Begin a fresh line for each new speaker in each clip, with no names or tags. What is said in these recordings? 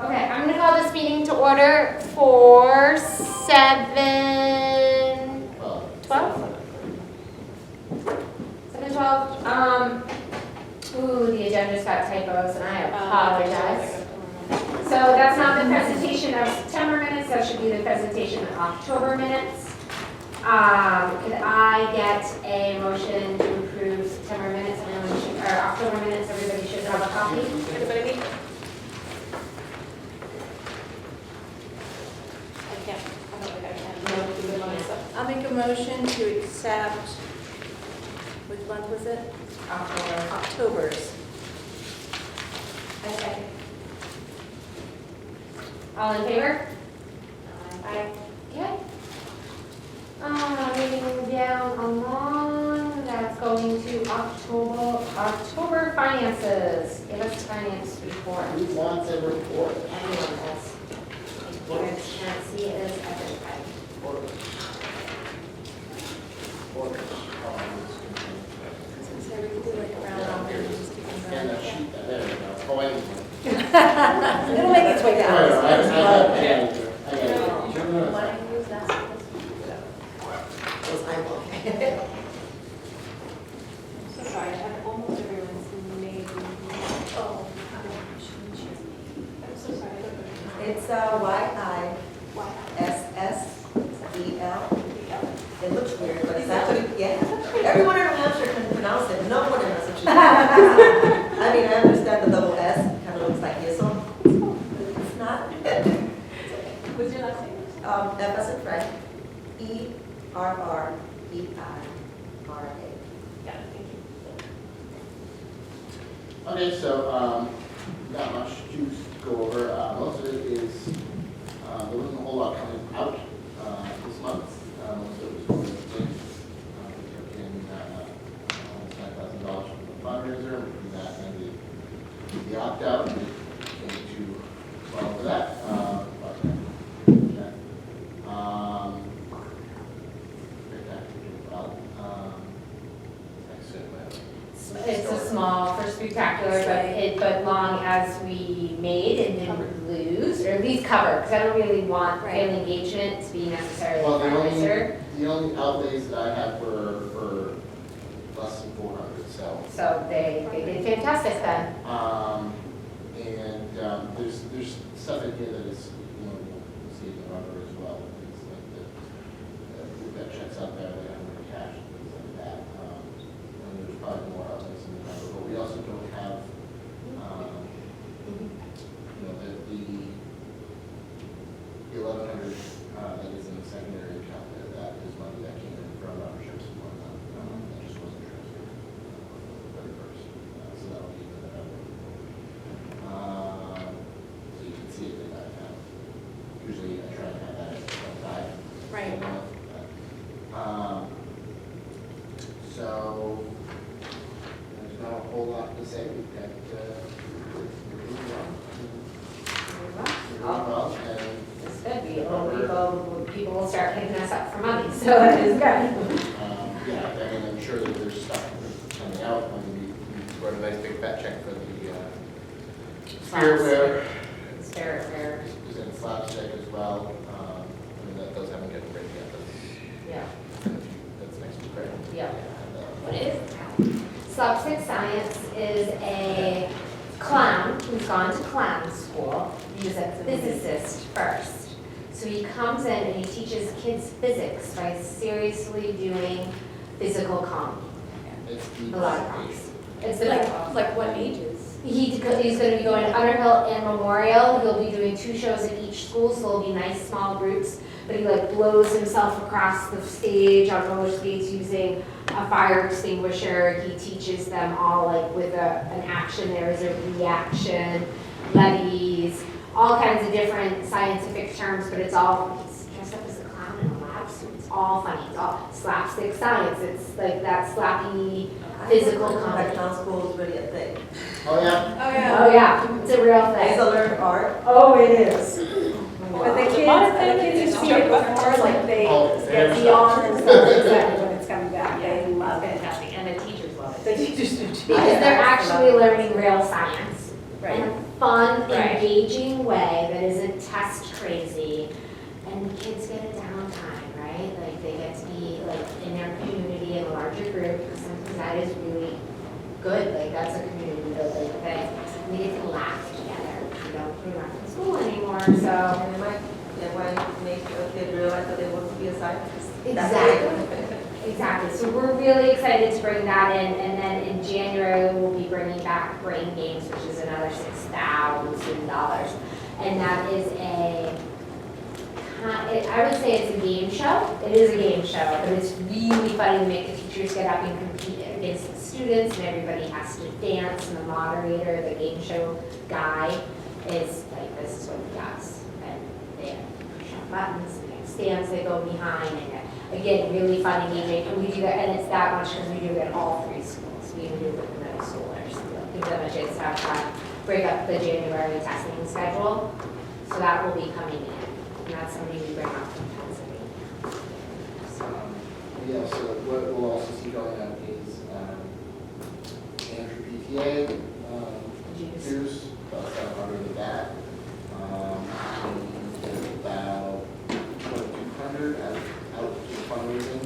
Okay, I'm gonna call this meeting to order for 7:12. 7:12. The agenda's got typos, and I apologize. So that's not the presentation of September minutes. That should be the presentation of October minutes. Could I get a motion to approve September minutes or October minutes? Everybody should have a copy. Everybody?
I'll make a motion to accept, which month was it? October's.
I second. All in favor? Aye. Okay. Moving down along, that's going to October finances. Give us finance report.
Who wants a report?
Everyone does. You guys can't see it as everybody.
Since I really do like around all there, just keep them
And that
going.
sheet, there we go. Oh, I need one.
It'll make its way down.
I
Those eyeballs.
So sorry, I have almost everyone's name. Oh, I'm so sorry.
It's Y-I-S-S-E-L. It looks weird, but it's actually, yeah. Everyone in New Hampshire can pronounce it, no one in Massachusetts. I mean, I understand the double S, kind of looks like Yisel. It's not.
What's your last name?
F as in Frank, E-R-R-E-I-R-A.
Yeah, thank you.
Okay, so, not much to go over. Most of it is, there wasn't a whole lot coming out this month. Most of it was we took in almost $9,000 from the fundraiser. We did that and the opt-out. We came to well for that.
It's a small for spectacular, but long as we made and didn't lose, or at least cover, because I don't really want fan engagement to be necessarily
Well,
a fundraiser.
the only outlays that I have were less than 400, so.
So they did fantastic then.
There's stuff in here that is, we'll see in the rubber as well. Things like we've got checks out there, they have more cash, things like that. And there's probably more outlays in the rubber, but we also don't have, the 1,100 that is in the secondary account there, that is money that came in from memberships and whatnot. That just wasn't transferred for the first, so that'll be in the number. So you can see it in that account. Usually I try and have that at one time.
Right.
So there's not a whole lot to say. We've got, we're moving on. We're doing well, and
It's good, people will start hitting us up for money, so that is good.
yeah, I mean, I'm sure that there's stuff coming out. I mean, we wrote a nice big fat check for the
Spiritware.
is in slapstick as well. I mean, those haven't gotten written yet.
Yeah.
That's next week, right?
Yeah.
And,
What is Slapstick Science is a clown who's gone to clown school. He's a physicist first. So he comes in and he teaches kids physics by seriously doing physical comedy.
It's
A lot of times. It's the
Like what ages?
He's going to be going to Underhill and Memorial. He'll be doing 2 shows in each school, so it'll be nice small groups. But he blows himself across the stage on roller skates using a fire extinguisher. He teaches them all with an action. There is a reaction, levies, all kinds of different scientific terms. But it's all he's dressed up as a clown in a lab suit. It's all funny. It's all slapstick science. It's like that slappy physical comedy.
Clown school is really a thing.
Oh, yeah.
Oh, yeah.
Oh yeah, it's a real
I
thing.
used to learn art.
Oh, it is.
But the kids who see it before, they
Oh,
get
there's
beyond and stuff exactly when it's coming back. They love it.
Fantastic, and the teachers love it.
The teachers do too.
Because they're actually learning real science.
Right.
fun,
Right.
engaging way that isn't test crazy. And the kids get a downtime, right? Like they get to be like in their community in a larger group. Sometimes that is really good. Like that's a community building thing. And they get to laugh together. We're not in school anymore, so.
And it might make a kid realize that they want to be a scientist.
Exactly. So we're really excited to bring that in, and then in January we'll be bringing back Brain Games, which is another $6,000, and that is I would say it's a game show. It is a game show, but it's really funny to make the teachers get up and compete against the students, and everybody has to dance, and the moderator, the game show guy, is like, this is what he does, and they push on buttons, and they have stands they go behind, and again, really fun, engaging, and we do that, and it's that much because we do it at all 3 schools. We even do it with the middle schoolers, give them a chance to have fun, break up the January testing schedule, so that will be coming in, and that's something we bring up from Pennsylvania. So,
Yeah, so what we'll also see going on is Andrew PTA, dues, about 700 of that. And about 2,200 out to fundraising,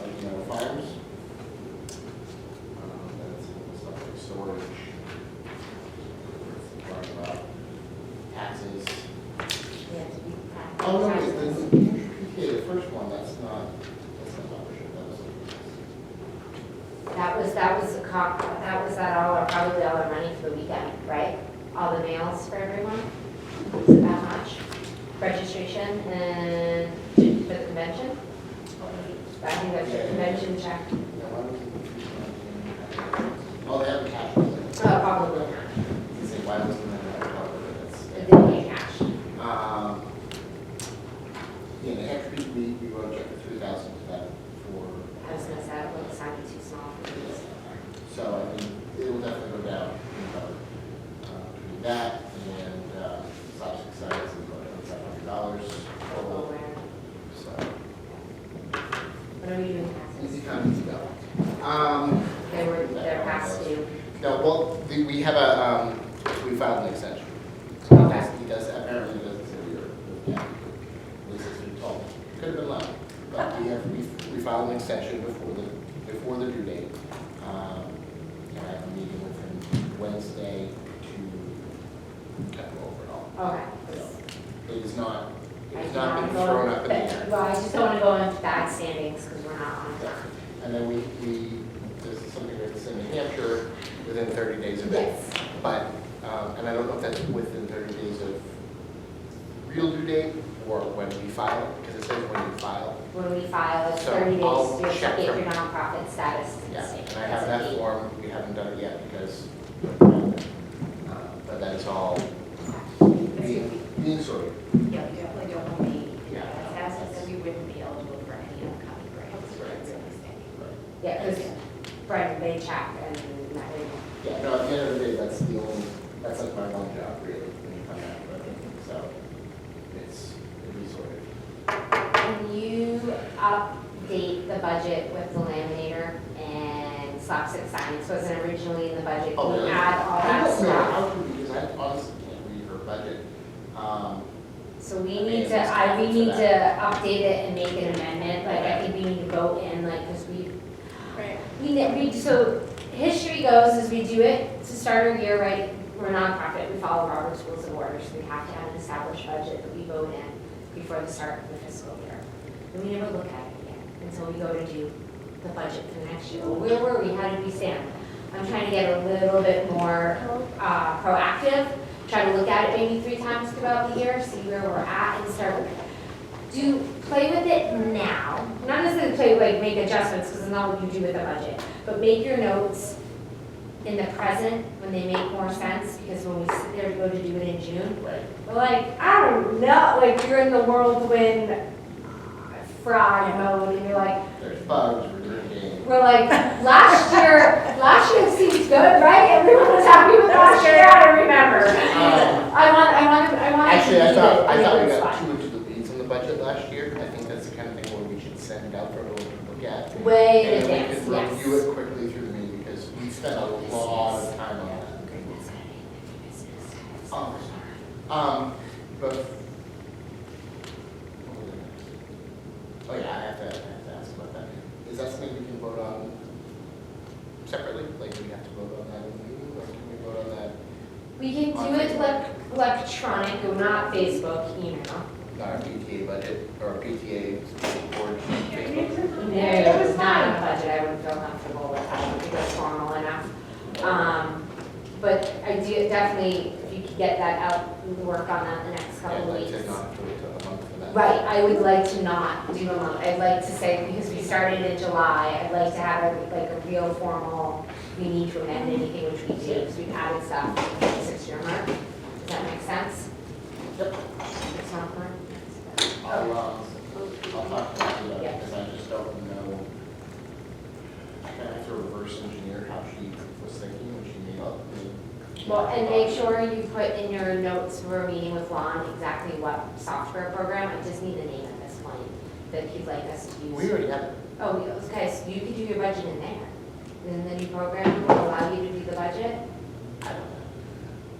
like, fires. That's stuff like storage, talking about taxes.
yeah, to be
Oh, no, wait, the PTA, the first one, that's not membership, that was that all, or probably all our money for the weekend, right? All the meals for everyone, was it that much? Registration and for the convention? I think that's your convention check. Yeah, why was it? Oh, they have a cash.
Oh, probably not.
Say, why wasn't
It didn't pay cash.
Yeah, the heck, we wrote a check for 3,000 to that for.
I was gonna say, it looks sounded too small for these.
So, I mean, it will definitely go down, between that and, slapstick sites is about $700 total, so.
What are you doing taxes?
Easy come, easy go.
They're past due.
No, well, we have we filed an extension.
Okay.
He does, apparently he doesn't say yeah, at least it's been told. Could have been loud, but we filed an extension before the due date. And I have a meeting with him Wednesday to kind of go over it all.
Okay.
So, it is not,
I
it's
do
not
not
been
go
thrown
in-
up in the air.
Well, I just don't want to go in bad standings because we're not on time.
And then this is something we have to send to New Hampshire within 30 days of it.
Yes.
But, and I don't know if that's within 30 days of real due date or when we file it, because it says when you file.
When we file, it's
So
30 days
I'll
to
check
get
from-
your nonprofit status. to the
Yeah,
state.
and I have
That's
that
a
form, we haven't done it yet because, but that is all being sorted.
Yeah, we definitely don't want to be,
Yeah.
as said, we wouldn't be eligible for any upcoming grants. That's a mistake.
Yeah, because Brent, they check and that way.
Yeah, no, at the end of the day, that's like my one job really, when you come out, but, so, it'll be sorted.
Can you update the budget with the laminator and slapstick signs? Wasn't originally in the budget. Can you
really?
add all
I
that
don't know
stuff?
how to, because I honestly can't read her budget.
So we
I mean,
need
it's
to, we
for
need to
that.
update it and make an amendment, like I think we need to vote in, like, because
Right.
so history goes is we do it to start our year, right? We're a nonprofit, we follow Robert's Rules of Order, so we have to have an established budget that we vote in before the start of the fiscal year. And we never look at it again until we go to do the budget for the next year. Well, where were we? How did we stand? I'm trying to get a little bit more proactive, try to look at it maybe 3 times throughout the year, see where we're at and start play with it now. Not necessarily play, like make adjustments, because it's not what you do with the budget, but make your notes in the present when they make more sense, because when we sit there to go to do it in June,
Right.
we're like, I don't know, like you're in the whirlwind frog mode, and you're like,
There's bugs, we're drinking.
we're like, last year seems good, right? Everyone was happy with last year, I don't remember. I want
Actually, I thought we
good
got
spot.
too into the weeds in the budget last year. I think that's the kind of thing where we should send it out for everyone to look at.
Way in
And then
advance,
we
yes.
could review it quickly through the meeting, because we spent a lot of time on that. What was it next? Oh, yeah, I have to ask about that. Is that something we can vote on separately? Like, do we have to vote on that in the meeting, or can we vote on that?
We can do it electronic, or not Facebook, email.
Not our PTA budget, or our PTA board Facebook?
No, it's not in the budget, I wouldn't feel comfortable with that, I don't think it's formal enough. But I do definitely, if you could get that out, we will work on that the next
Yeah,
couple of
I'd like
weeks.
to not have to wait till a month for that.
Right, I would like to not do a month, I'd like to say, because we started in July, I'd like to have a real formal, we need to amend anything which we did, because we've added stuff to the 6-year mark. Does that make sense?
Yep.
It's not fun?
I'll talk to you about
Yeah.
it, because I just don't know. I kind of have to reverse engineer how she was thinking when she made up.
Well, and make sure you put in your notes for a meeting with Lon exactly what software program, I just need the name at this point, that he'd like us to use.
We already have it.
Oh, okay, so you could do your budget in there, and the new program will allow you to do the budget?
I don't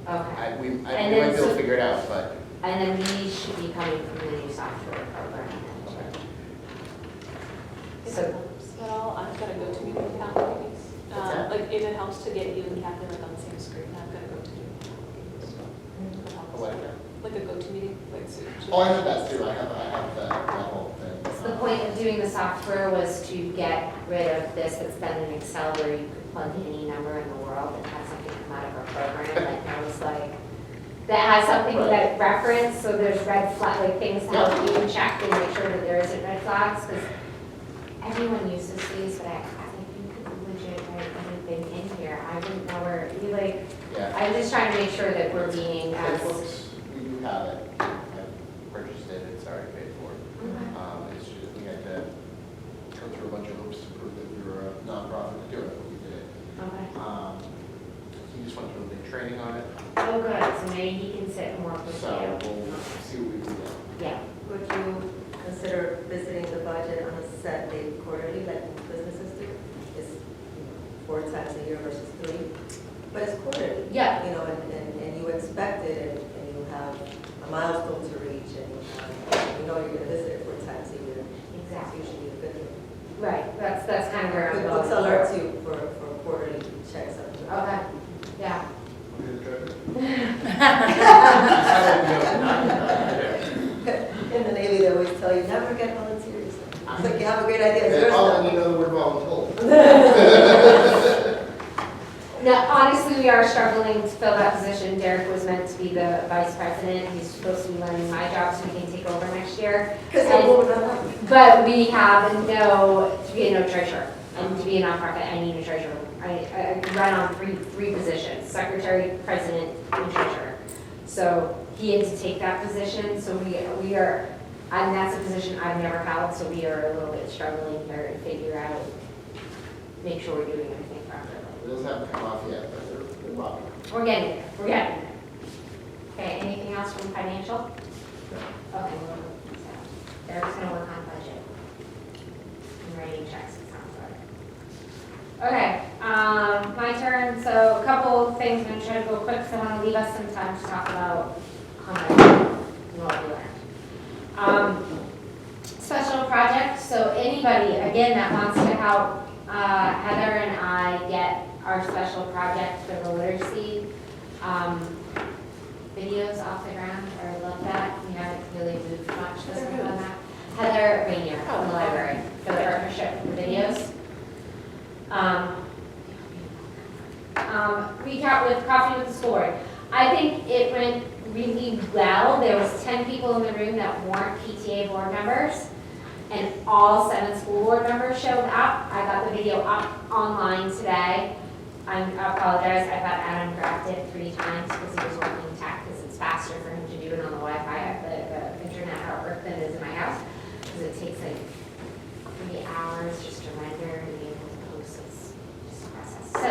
know.
Okay.
We
And
might
then
be able
so-
to figure it out, but.
And then these should be coming from the new software program. So,
Well, I've got to go to meeting calendar meetings.
What's that?
Like, if it helps to get you and Kathy like on the same screen, I've got to go to meetings. If it helps.
What?
Like a go-to meeting, like so.
Oh, I have that too, I have that whole thing.
so the point of doing the software was to get rid of this that's been in Excel where you could plug in any number in the world and have something come out of our program, like I was like, that has something that reference, so there's red flag, like things to help you check and make sure that there isn't red flags, because everyone uses these, but I think you could legit write anything in here, I wouldn't know where, you like,
Yeah.
I'm just trying to make sure that we're being as.
QuickBooks, we do have it. I purchased it, it's already paid for. It's just, we had to go through a bunch of hoops to prove that we were a nonprofit to do it, but we did it.
Okay.
He just went through a big training on it,
Oh, good, so maybe he can sit and work with
so
you.
we'll see what we can do.
Yeah,
Would you consider visiting the budget on a set day quarterly, like businesses do? It's 4 times a year versus 3, but it's quarterly.
Yeah.
You know, and you expect it, and you have a milestone to reach, and you know you're going to visit it 4 times a year. It's
exactly.
usually a good thing.
Right, that's kind of where I'm going.
QuickBooks alerts you for quarterly checks.
Okay, yeah.
In the Navy, they always tell you, never get volunteers. It's like, you have a great idea. it's yours
Oh,
now.
and you know the word voluntold.
No, honestly, we are struggling to fill that position. Derek was meant to be the vice president. He's supposed to be learning my job so he can take over next year.
Because they're moving on.
But we have to be a no treasurer. And to be a nonprofit, I need a treasurer. I run on three positions, secretary, president, and treasurer. So he had to take that position, so we are, and that's a position I've never held, so we are a little bit struggling here to figure out, make sure we're doing everything properly.
It doesn't have come off yet, but they're welcome.
We're getting there. Okay, anything else from financial? Okay. They're just gonna work on budget. And writing checks, it sounds like. Okay, my turn, so a couple things, I'm gonna try to go quick, because I wanna leave us some time to talk about how much and what we learned. Special project, so anybody, again, that wants to help Heather and I get our special project for the literacy videos off the ground, I love that. We haven't really moved much this month on that. Heather Rainier from the library for the partnership for the videos. Recap with Coffee with the School Board. I think it went really well. There was 10 people in the room that weren't PTA board members, and all 7 school board members showed up. I got the video up online today. I apologize, I thought Adam grabbed it 3 times because he was working tech, because it's faster for him to do it on the Wi-Fi at the internet network than it is in my house, because it takes like 3 hours just to render and be able to post. It's just a process. So,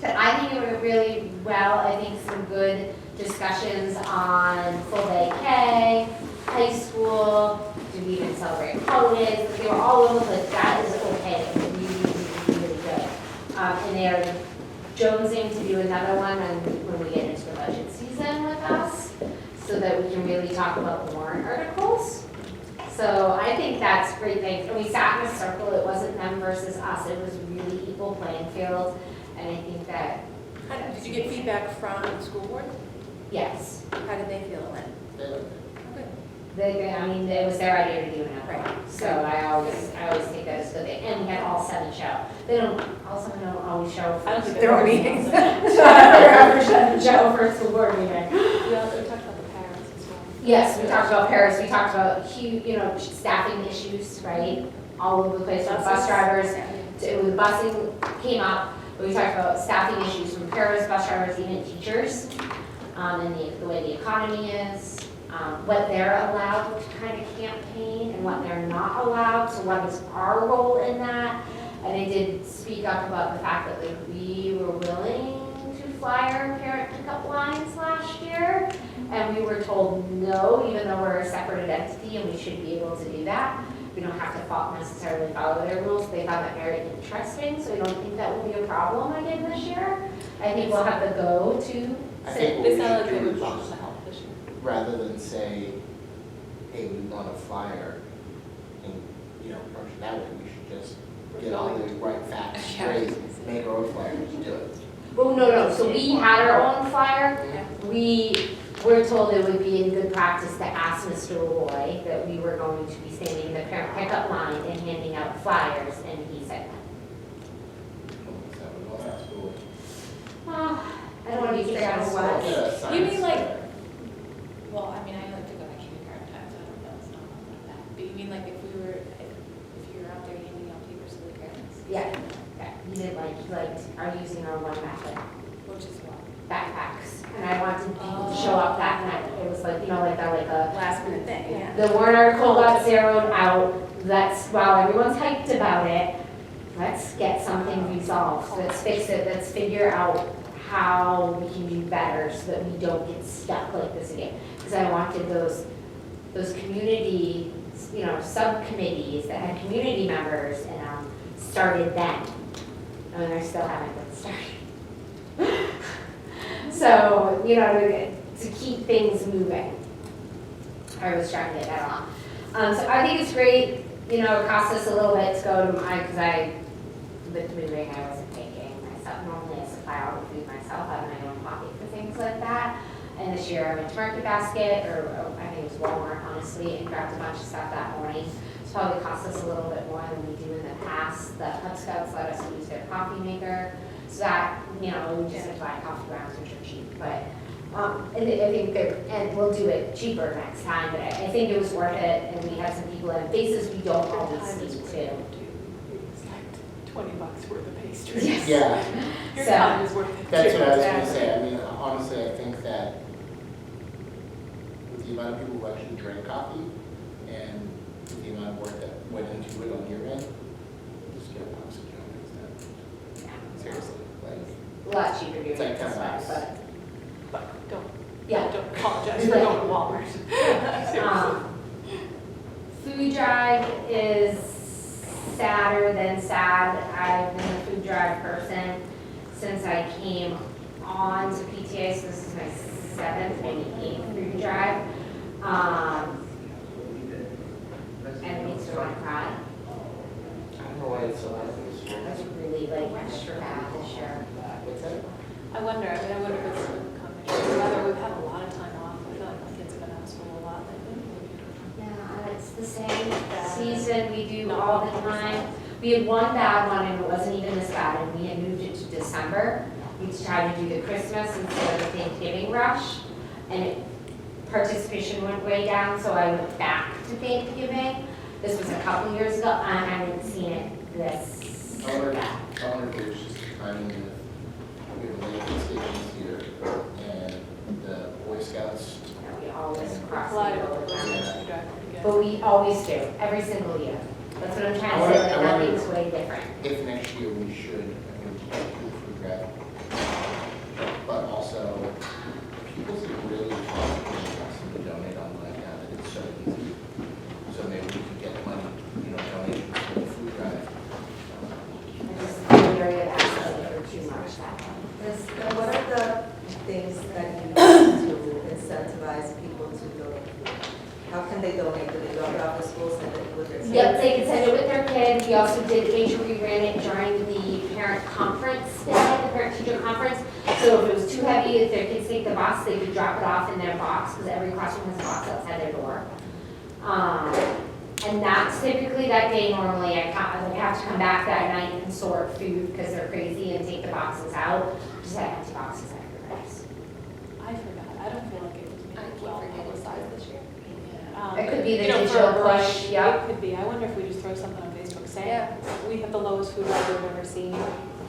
but I think it went really well. I think some good discussions on full day K, high school, do we even celebrate holidays? They were all over the place. That is okay. It's really good. And they are jonesing to do another one when we get into the budget season with us. so that we can really talk about the warrant articles. So I think that's great thing. And we sat in a circle, it wasn't them versus us, it was really equal playing field. And I think that,
Did you get feedback from the school board?
yes,
How did they feel it went?
I mean, it was their idea to do an
Right.
outcome. So I always think that is good. And we had all 7 show. All 7 don't always show.
I don't think
There were
they're
meetings. They're ever show for a school board meeting.
We also talked about the parents as well.
Yes, we talked about Paris, we talked about huge, staffing issues, right? All over the place with bus drivers. The busing came up, but we talked about staffing issues from Paris, bus drivers, even teachers, and the way the economy is, what they're allowed to kind of campaign and what they're not allowed, so what is our role in that? And I did speak up about the fact that like we were willing to fly our parent pickup lines last year, and we were told no, even though we're a separate entity and we should be able to do that. We don't have to necessarily follow their rules. They found that very interesting, so we don't think that will be a problem again this year. I think we'll have the go to.
I think what
They
we
sound like
should
they
do
would
is
want
just,
to help this year.
rather than say, hey, we want a flyer, and, approach it that way, we should just get all the right facts straight, make our own flyer, just do it.
Well, no, so we had our own flyer.
Yeah.
We were told it would be in good practice to ask Mr. Roy that we were going to be standing in the parent pickup line and handing out flyers, and he said no.
So we don't have to.
Well, I don't want to be kicked out of school.
Get a
You mean
science
like-
fair.
Well, I mean, I like to go to kindergarten times, I don't know, it's not like that. But you mean like if you were out there handing out papers to the parents?
Yeah, he did are using our one method
Which is what?
backpacks, and I wanted people to show up that night. It was like a
Last minute thing, yeah.
the warrant article got zeroed out. While everyone's hyped about it, let's get something resolved. Let's fix it. Let's figure out how we can do better so that we don't get stuck like this again. Because I wanted those community, subcommittees that had community members and started then. And I still haven't been started. So, to keep things moving. I was trying to get that on. So I think it's great, it cost us a little bit to go to with moving, I wasn't taking myself, normally I supply all the food myself out of my own pocket for things like that. And this year I went to Market Basket, or I think it was Walmart, honestly, and grabbed a bunch of stuff that morning. It's probably cost us a little bit more than we do in the past. The Cub Scouts let us use their coffee maker, so that, we just have to buy coffee grounds, which are cheap, but I think and we'll do it cheaper next time, but I think it was worth it, and we had some people in faces we don't always see too.
It's like $20 worth of pastries.
Yes.
Yeah,
Your
So-
time is worth it.
that's what I was gonna
Exactly.
say. I mean, honestly, I think that with the amount of people who actually drink coffee and with the amount of work that went into it on your end, just get a box of donuts then. Seriously,
A lot cheaper doing it
It's like
this way,
10 bucks.
but,
But don't
yeah.
apologize for going to Walmart. Seriously.
Food drive is sadder than sad. I've been a food drive person since I came on to PTA, so this is my 7th, maybe 8th food drive. And it makes me want to cry.
I don't know why it's so hard this year.
That's really extra bad this year.
What's that?
I wonder if it's a combination, whether we've had a lot of time off. I feel like my kids have been out of school a lot lately.
Yeah, it's the same season we do all the time. We had one bad one and it wasn't even this bad, and we had moved it to December. We tried to do the Christmas instead of the Thanksgiving rush, and participation went way down, so I went back to Thanksgiving. This was a couple years ago, and I haven't seen it this
I wonder
bad.
if there's just timing with, we have labor stations here and the Boy Scouts.
We always cross
A lot
it
of
over
people
time.
drive pretty good.
But we always do, every single year. That's what I'm trying to say,
I wonder-
nothing's way different.
If next year we should, I mean, do food grab, but also, people seem really responsible to donate online now that it's so easy. So maybe we could get money, donations for the food drive.
I just feel very asking for too much that way.
What are the things that you use to incentivize advise people to donate food? How can they donate? Do they drop it off at school, send it with their kids?
Yep, they can send it with their kid. We also did make sure we ran it during the parent conference day, the parent teacher conference. So if it was too heavy, if their kids take the bus, they could drop it off in their box, because every classroom has a box outside their door. And that's typically that day normally, I have to come back that night and sort food, because they're crazy, and take the boxes out. Just had empty boxes everywhere.
I forgot, I don't feel like it was
I
maybe
keep
well
forgetting
publicized this year.
It could be the
You know, for
digital
a variety-
push, yep.
It could be, I wonder if we just throw something on Facebook saying,
Yeah.
we have the lowest food drive we've ever seen.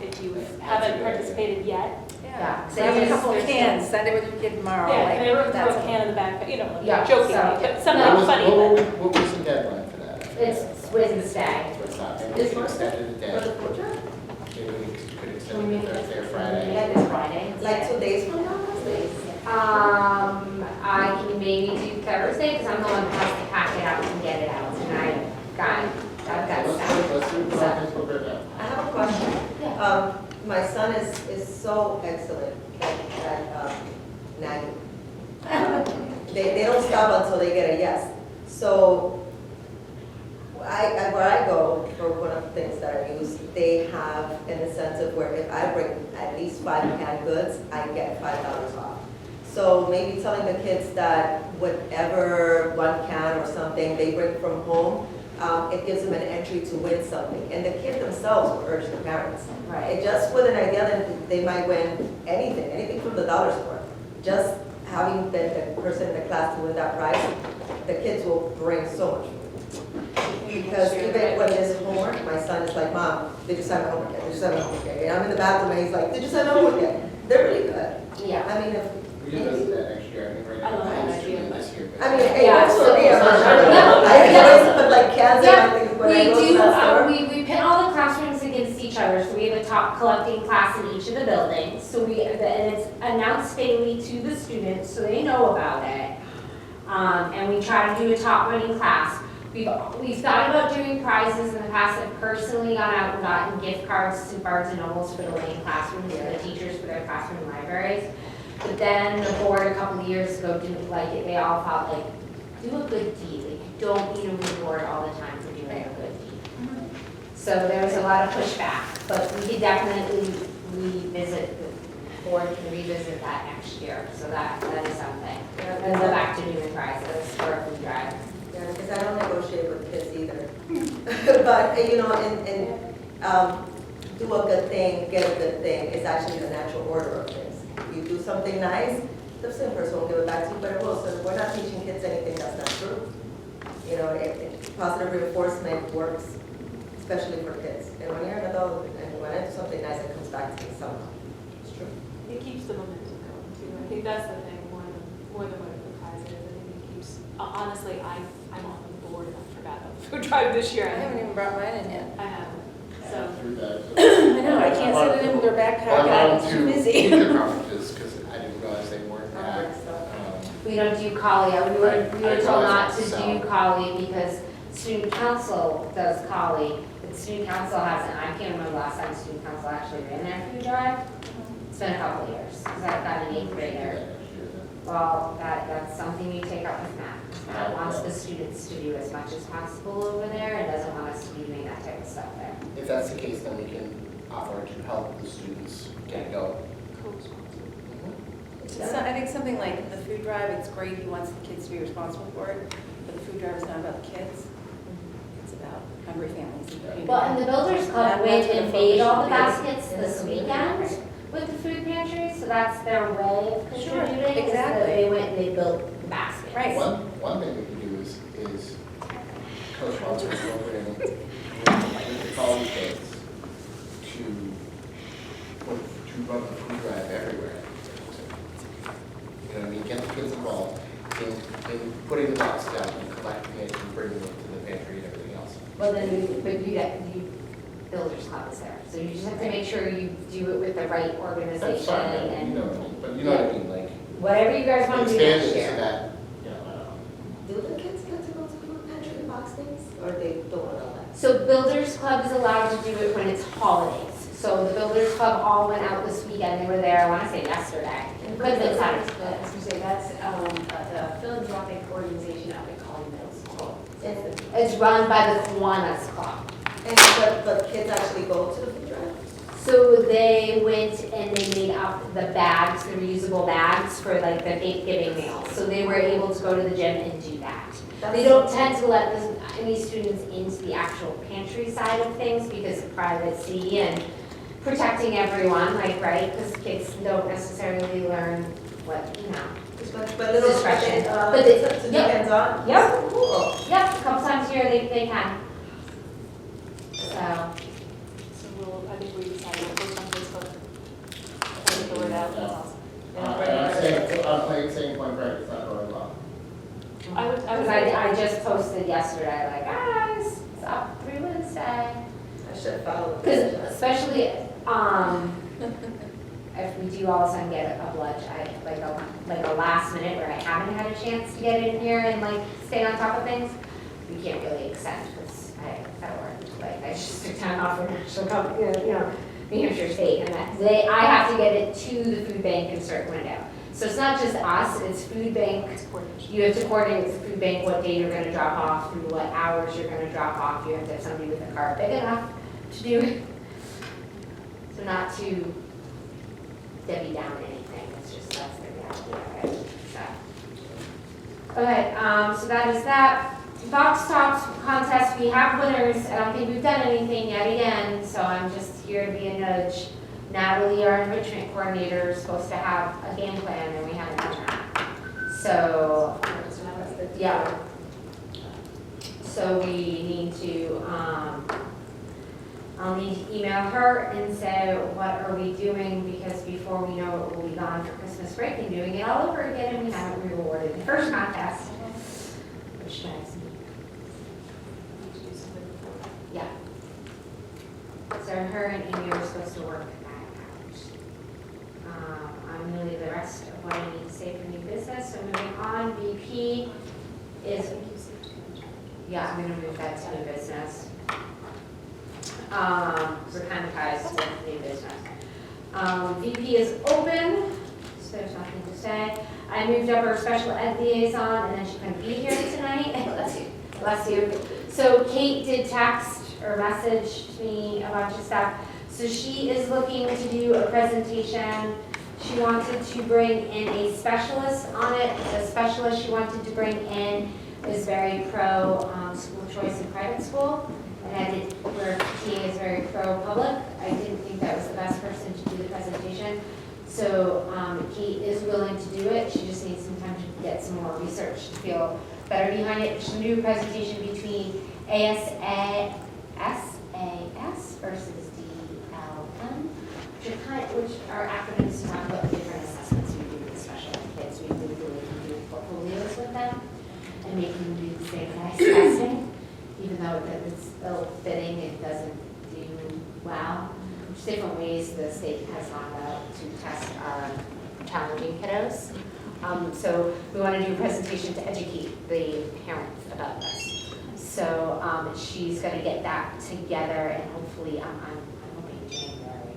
If you haven't participated yet,
Yeah.
So have a couple of
There's
cans, send it with your kid tomorrow.
yeah,
like,
and everyone throw
that's
a can in the backpack, you know,
Yeah,
jokingly,
so-
but something funny, but.
What was the deadline for that?
It's Wednesday.
So it's not, maybe we
This
could
month?
extend it a
For
day.
the food drive?
Maybe we could extend it to Thursday or Friday.
That is Friday.
Like 2 days from now?
I can maybe do Thursday, because I'm the one that has to pack it out and get it out, and I've got stuff.
Let's do it on Facebook right now.
I have a question.
Yeah.
My son is so excellent at nagging. They don't stop until they get a yes. So where I go, for one of the things that I use, they have an incentive where if I bring at least 5 canned goods, I get $5 off. So maybe telling the kids that whatever 1 can or something they bring from home, it gives them an entry to win something. And the kids themselves will urge the parents.
Right.
It just with an idea that they might win anything from the dollar store. Just having been the person in the class to win that prize, the kids will bring so much food. Because even when there's homework, my son is like, Mom, did you sign my homework yet? Did you sign my homework yet? And I'm in the bathroom and he's like, did you sign my homework yet? They're really good.
Yeah.
I mean,
We can visit that next year. I mean, right
I
now,
love that
it's
idea.
doing this year. but-
I mean, hey,
Yeah,
that's
so-
for me, I'm not sure.
Yeah.
I always put like cans in my things when I
We
go to
do,
that store.
we pin all the classrooms against each other, so we have a top collecting class in each of the buildings. So and it's announced daily to the students, so they know about it. And we try to do a top winning class. We've thought about doing prizes in the past. I've personally gone out and gotten gift cards to Barnes and Nobles for the winning classrooms, for the teachers for their classroom libraries. But then the board a couple of years ago didn't like it. They all felt like, do a good deed. Like, you don't need a reward all the time for doing a good deed. So there was a lot of pushback, but we could definitely revisit, the board can revisit that next year. So that is something. And go back to doing prizes for a food drive.
Yeah, because I don't negotiate with kids either. But, you know, do a good thing, get a good thing, is actually the natural order of things. You do something nice, the same person will give it back to you, but it will. So we're not teaching kids anything that's not true. You know, positive reinforcement works, especially for kids. And when you're an adult, and when I do something nice, it comes back to me somehow. It's true.
It keeps the momentum going too. I think that's the thing, more than what the prize is. I think it keeps, honestly, I'm on the board and I forgot about the food drive this year.
I haven't even brought mine in yet.
I haven't, so.
Through that.
I know, I can't send it in with their backpack, I'm too busy.
Conferences, because I didn't realize they weren't at,
We don't do Kali. We were told not to
So-
do Kali because student council does Kali. But student council hasn't, I can't remember the last time student council actually ran their food drive. It's been a couple of years, because I've got an 8th grader. Well, that's something you take up with Matt. Matt wants the students to do as much as possible over there and doesn't want us to be doing that type of stuff there.
If that's the case, then we can offer to help the students get it going.
I think something like the food drive, it's great, he wants the kids to be responsible for it, but the food drive is not about the kids. It's about hungry families.
Well, and the Builders Club
That's
went
where the
and made all the
focus should be.
baskets this weekend with the food pantry, so that's their way of
Sure,
contributing. is that
exactly.
They went and they built the baskets.
Right.
One thing we can do is co-sponsor a program with the college kids to run the food drive everywhere. You know what I mean? Get the kids involved in putting the box down and collecting it and bringing it to the pantry and everything else.
Well, then, you Builders Club is there, so you just have to make sure you do it with the right
That's
organization
fine, you
and
know what I mean, but you know what I mean, like,
whatever you guys want to do
expand
next
it so
year.
that, you know, I don't know.
Do the kids get to go to food pantry and box things, or they don't allow that?
So Builders Club is allowed to do it when it's holidays. So the Builders Club all went out this weekend, they were there, I want to say yesterday. Could have been Saturday.
I was gonna say, that's
It's run by the Kiwanis Club.
But kids actually go to the food drive?
So they went and they made up the bags, the reusable bags for like the Thanksgiving meals. So they were able to go to the gym and do that. They don't tend to let any students into the actual pantry side of things because of privacy and protecting everyone, like, right? Because kids don't necessarily learn what, you know.
But little
Discretion.
but it's to do
Yep.
hands-on?
Yep.
Cool.
Yep, a couple times a year they can. So,
So we'll, I think we decided we'll post on Facebook. Get the word out, that's awesome.
Saying point break, it's not going well.
I would
because I just posted yesterday, like, guys, it's up through Wednesday.
I should have followed.
Because especially, if we do all of a sudden get a blood, like a last minute where I haven't had a chance to get in here and like stay on top of things, we can't really extend because I gotta work. Like I just took time off for national cup, you know, New Hampshire State, and I have to get it to the food bank in a certain window. So it's not just us, it's food bank. You have to coordinate with the food bank what day you're gonna drop off, through what hours you're gonna drop off. You have to have somebody with a car big enough to do it. So not to Debbie down anything, it's just that's the reality of it. So. Okay, so that is that. Box Tops contest, we have winners. I don't think we've done anything yet again, so I'm just here to be a nudge. Natalie, our enrichment coordinator, is supposed to have a game plan, and we haven't done that. So, yeah. So we need to, I'll need to email her and say, what are we doing? Because before we know it, we'll be gone for Christmas break and doing it all over again, and we haven't rewarded the first contest. Which drives me. Yeah. So her and Amy are supposed to work that out. I'm gonna leave the rest of what I need to say for new business. So moving on, VP is, yeah, I'm gonna move that to new business. We're kind of ties with new business. VP is open, so there's nothing to say. I moved up our special ed liaison, and then she couldn't be here tonight. Bless you. So Kate did text or message me a bunch of stuff. So she is looking to do a presentation. She wanted to bring in a specialist on it. The specialist she wanted to bring in is very pro school choice in private school. And where PTA is very pro-public, I didn't think that was the best person to do the presentation. So Kate is willing to do it. She just needs some time to get some more research to feel better behind it. She'll do a presentation between SAS versus DLM, which are acronyms to talk about different assessments we do with special ed kids. We really do portfolios with them and make them do the standardized testing. Even though it's ill-fitting, it doesn't do well. There's different ways the state has gone about to test our challenging kiddos. So we want to do a presentation to educate the parents about this. So she's going to get that together, and hopefully, I'm hoping January,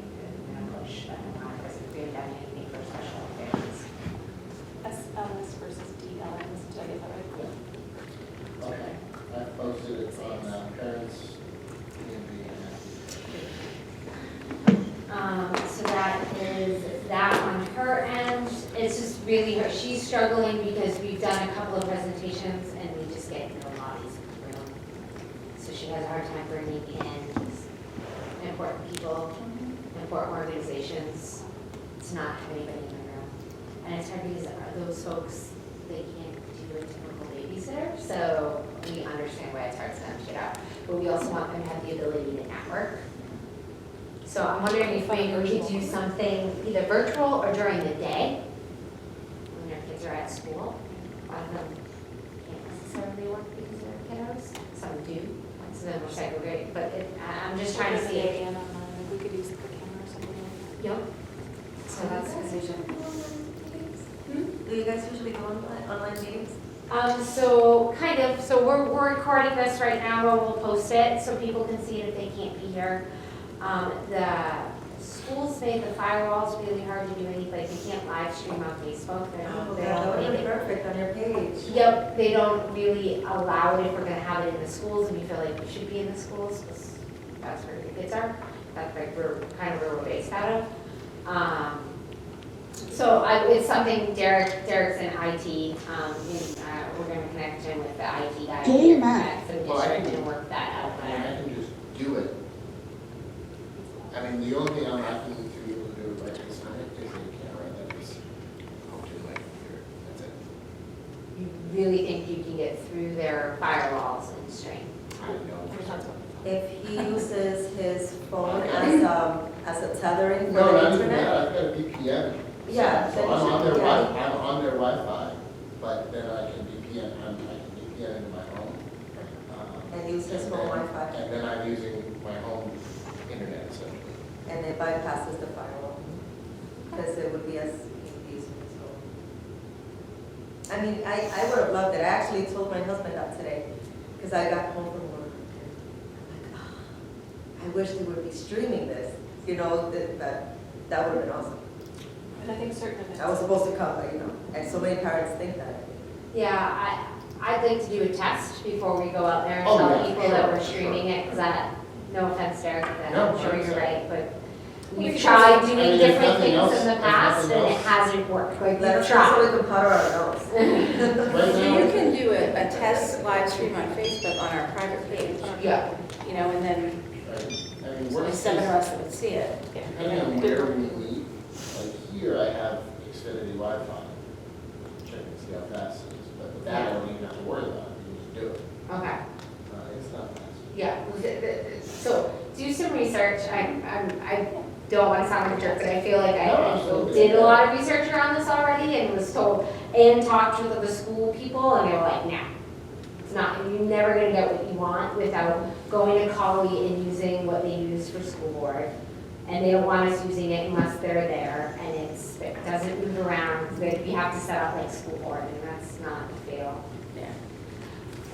we're going to push that because we haven't done anything for special affairs.
SLS versus DLS, did I get that right?
Okay, I posted it on parents.
So that is that on her end. It's just really her, she's struggling because we've done a couple of presentations and we just get no lobbies in the room. So she has a hard time bringing in important people, important organizations to not have anybody in the room. And it's hard because those folks, they can't do a typical babysitter, so we understand why it's hard for them to get out. But we also want them to have the ability to network. So I'm wondering if maybe we could do something either virtual or during the day when their kids are at school. A lot of them can't necessarily work because they're kiddos. Some do, so then we're segregated. But I'm just trying to see.
If we could use the camera or something like that.
Yep. So that's
Do you guys usually go online meetings?
So kind of. So we're recording this right now, and we'll post it so people can see it if they can't be here. The schools made the firewalls really hard to do anything, like you can't live stream on Facebook, they
Oh,
don't
that would
make
be
it.
perfect on your page.
Yep, they don't really allow it if we're gonna have it in the schools, and we feel like we should be in the schools, because that's where the kids are. That's like we're kind of where we're based out of. So it's something Derek's in IT, we're gonna connect him with the IT guy here at the
Well, I
district
can-
and work that out.
I mean, I can just do it. I mean, the only thing I'm asking to be able to do right this minute is a camera that is hooked to my computer. That's it.
You really think you can get through their firewalls and stream?
I know.
If he uses his phone as a tethering for
No,
the
not even
internet.
that, I've got a VPN.
Yeah,
So
then
I'm
you
on
should-
their
yeah.
Wi, I'm on their Wi-Fi, but then I can VPN, I can VPN into my home.
And use his
and
home
then-
Wi-Fi,
And then I'm using my home internet essentially.
and it bypasses the firewall, because it would be as easy as his phone. I mean, I would have loved it, I actually told my husband that today, because I got home from work. I'm like, I wish they would be streaming this, you know, that would have been awesome.
And I think certain events.
I was supposed to come, but and so many parents think that.
Yeah, I'd like to do a test before we go out there and
Oh,
tell
yeah,
people that
sure,
we're
sure.
streaming it, because no offense, Derek, that
No,
I'm sure you're
100%.
right, but we've
Because,
tried
I
doing
mean, if
different
nothing
things
else-
in the
if
past,
nothing
and it
else-
hasn't worked, like,
Let
we've
us know so we
tried.
can powder our nose.
Right
So
now,
you can do a test live stream on Facebook on our private page,
Yeah,
you know, and then
right, I mean,
there's
worst
7
case,
of us that would see it.
depending on where we meet, like here I have Xfinity Wi-Fi. Check and see how fast it is, but with that, I don't even have to worry about it, you just do it.
okay,
It's not fast.
yeah, so do some research, I don't want to sound like a jerk, but I feel like
No,
I
absolutely.
did a lot of research around this already, and was told, and talked with the school people, and they were like, nah. It's not, you're never gonna get what you want without going to Colley and using what they use for school board. And they don't want us using it unless they're there, and it doesn't move around, that you have to set up like school board, and that's not fatal.
Yeah.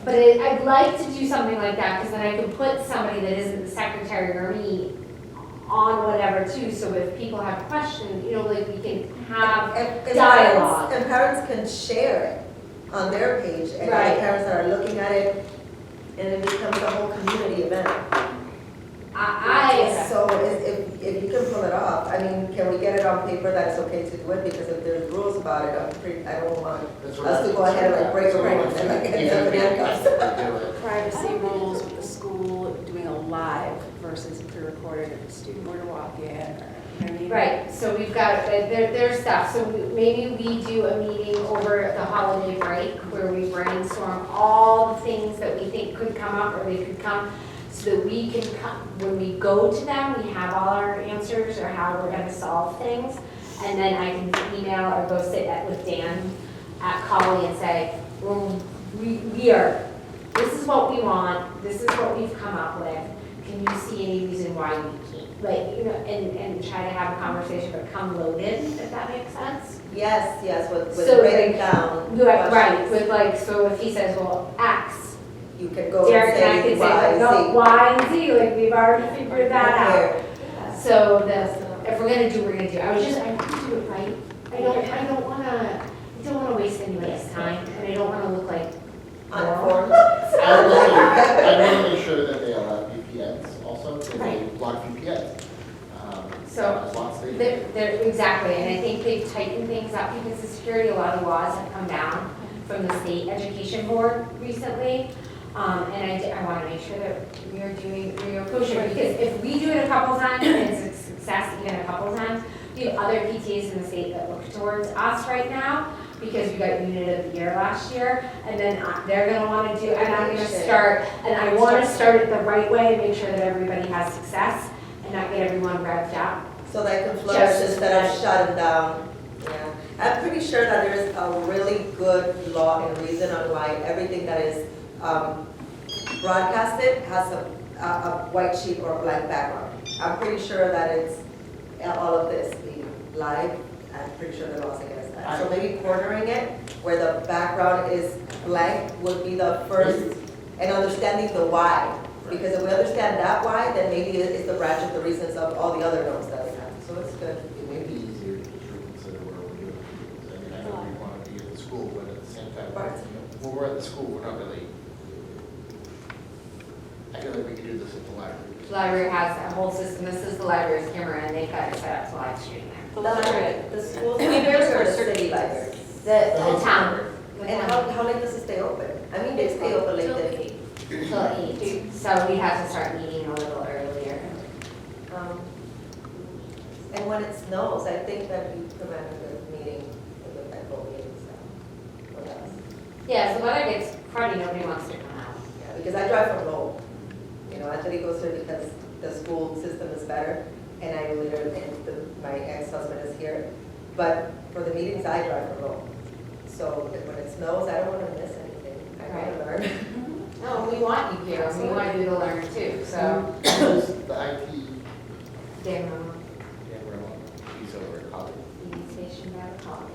But I'd like to do something like that, because then I could put somebody that isn't the secretary or me on whatever too, so if people have questions, you know, like we can have
And
dialogue.
And parents can share it on their page, and the
Right.
parents that are looking at it, and it becomes a whole community event. So if you can pull it off, I mean, can we get it on paper that it's okay to do it? Because if there's rules about it, I don't want
That's what
us to go ahead and like break a rule and then like
Even
get
if
the
we
handcuffs.
do it.
Privacy rules with the school, doing a live versus pre-recorded, if a student were to walk in, or, you know what I mean?
Right, so we've got, there's stuff, so maybe we do a meeting over the holiday break where we brainstorm all the things that we think could come up or they could come, so that we can come, when we go to them, we have all our answers or how we're gonna solve things. And then I can email or go sit with Dan at Colley and say, well, this is what we want, this is what we've come up with. Can you see any reason why we can't? Like, you know, and try to have a conversation, but come loaded, if that makes sense.
Yes, with
So,
writing
like,
down.
Right,
questions.
with like, so if he says, well, X,
You can go
Derek and I
and
could
say
say,
Y,
no,
Z.
Y and Z, like, we've already figured that out.
There.
So if we're gonna do, we're gonna do. I want to do it right. I don't wanna waste anybody's time, and I don't wanna look like.
Uninformed.
I want to make sure that they allow VPNs also, that they
Right.
block VPNs.
So,
as long as they-
They're, exactly, and I think they've tightened things up because the security, a lot of laws have come down from the state education board recently. And I wanna make sure that we are kosher, because if we do it a couple times and it's a success even a couple times, we have other PTAs in the state that look towards us right now, because we got unit of the year last year, and then they're gonna wanna do, and I'm gonna start, and I wanna start it the right way, and make sure that everybody has success, and not get everyone revved up.
So that can flourish
Just
instead of
as-
shutting down. Yeah. I'm pretty sure that there is a really good law and reason on why everything that is broadcasted has a white sheet or a blank background. I'm pretty sure that it's all of this being live. I'm pretty sure the law's against that. So maybe cornering it where the background is blank would be the first, and understanding the why. Because if we understand that why, then maybe it's the branch of the reasons of all the other no's that we have. gonna,
It may be easier to just reconsider where we're doing meetings. I mean, I know we want to be at the school, but at the same time,
Right.
when we're at the school, we're not really, I feel like we could do this at the library.
The library has a whole system, this is the library's camera, and they've got it set up to live stream there.
the library, the school library or the city library?
The
whole
town.
And how late does it stay open? I mean, they stay open late then.
Till 8, so we have to start meeting a little earlier.
And when it snows, I think that we prevented the meeting, the federal meeting, so. What else?
Yeah, as the weather gets cruddy, nobody wants to come out.
Yeah, because I drive from Lowell. You know, Anthony goes there because the school system is better, and I literally, my ex-husband is here. But for the meetings, I drive from Lowell. So when it snows, I don't want to miss anything. I want to learn.
No, we want you here, we want you to learn too, so.
Who's the IT,
Dan,
Dan Rowan, he's over at college.
EV station down at Colony.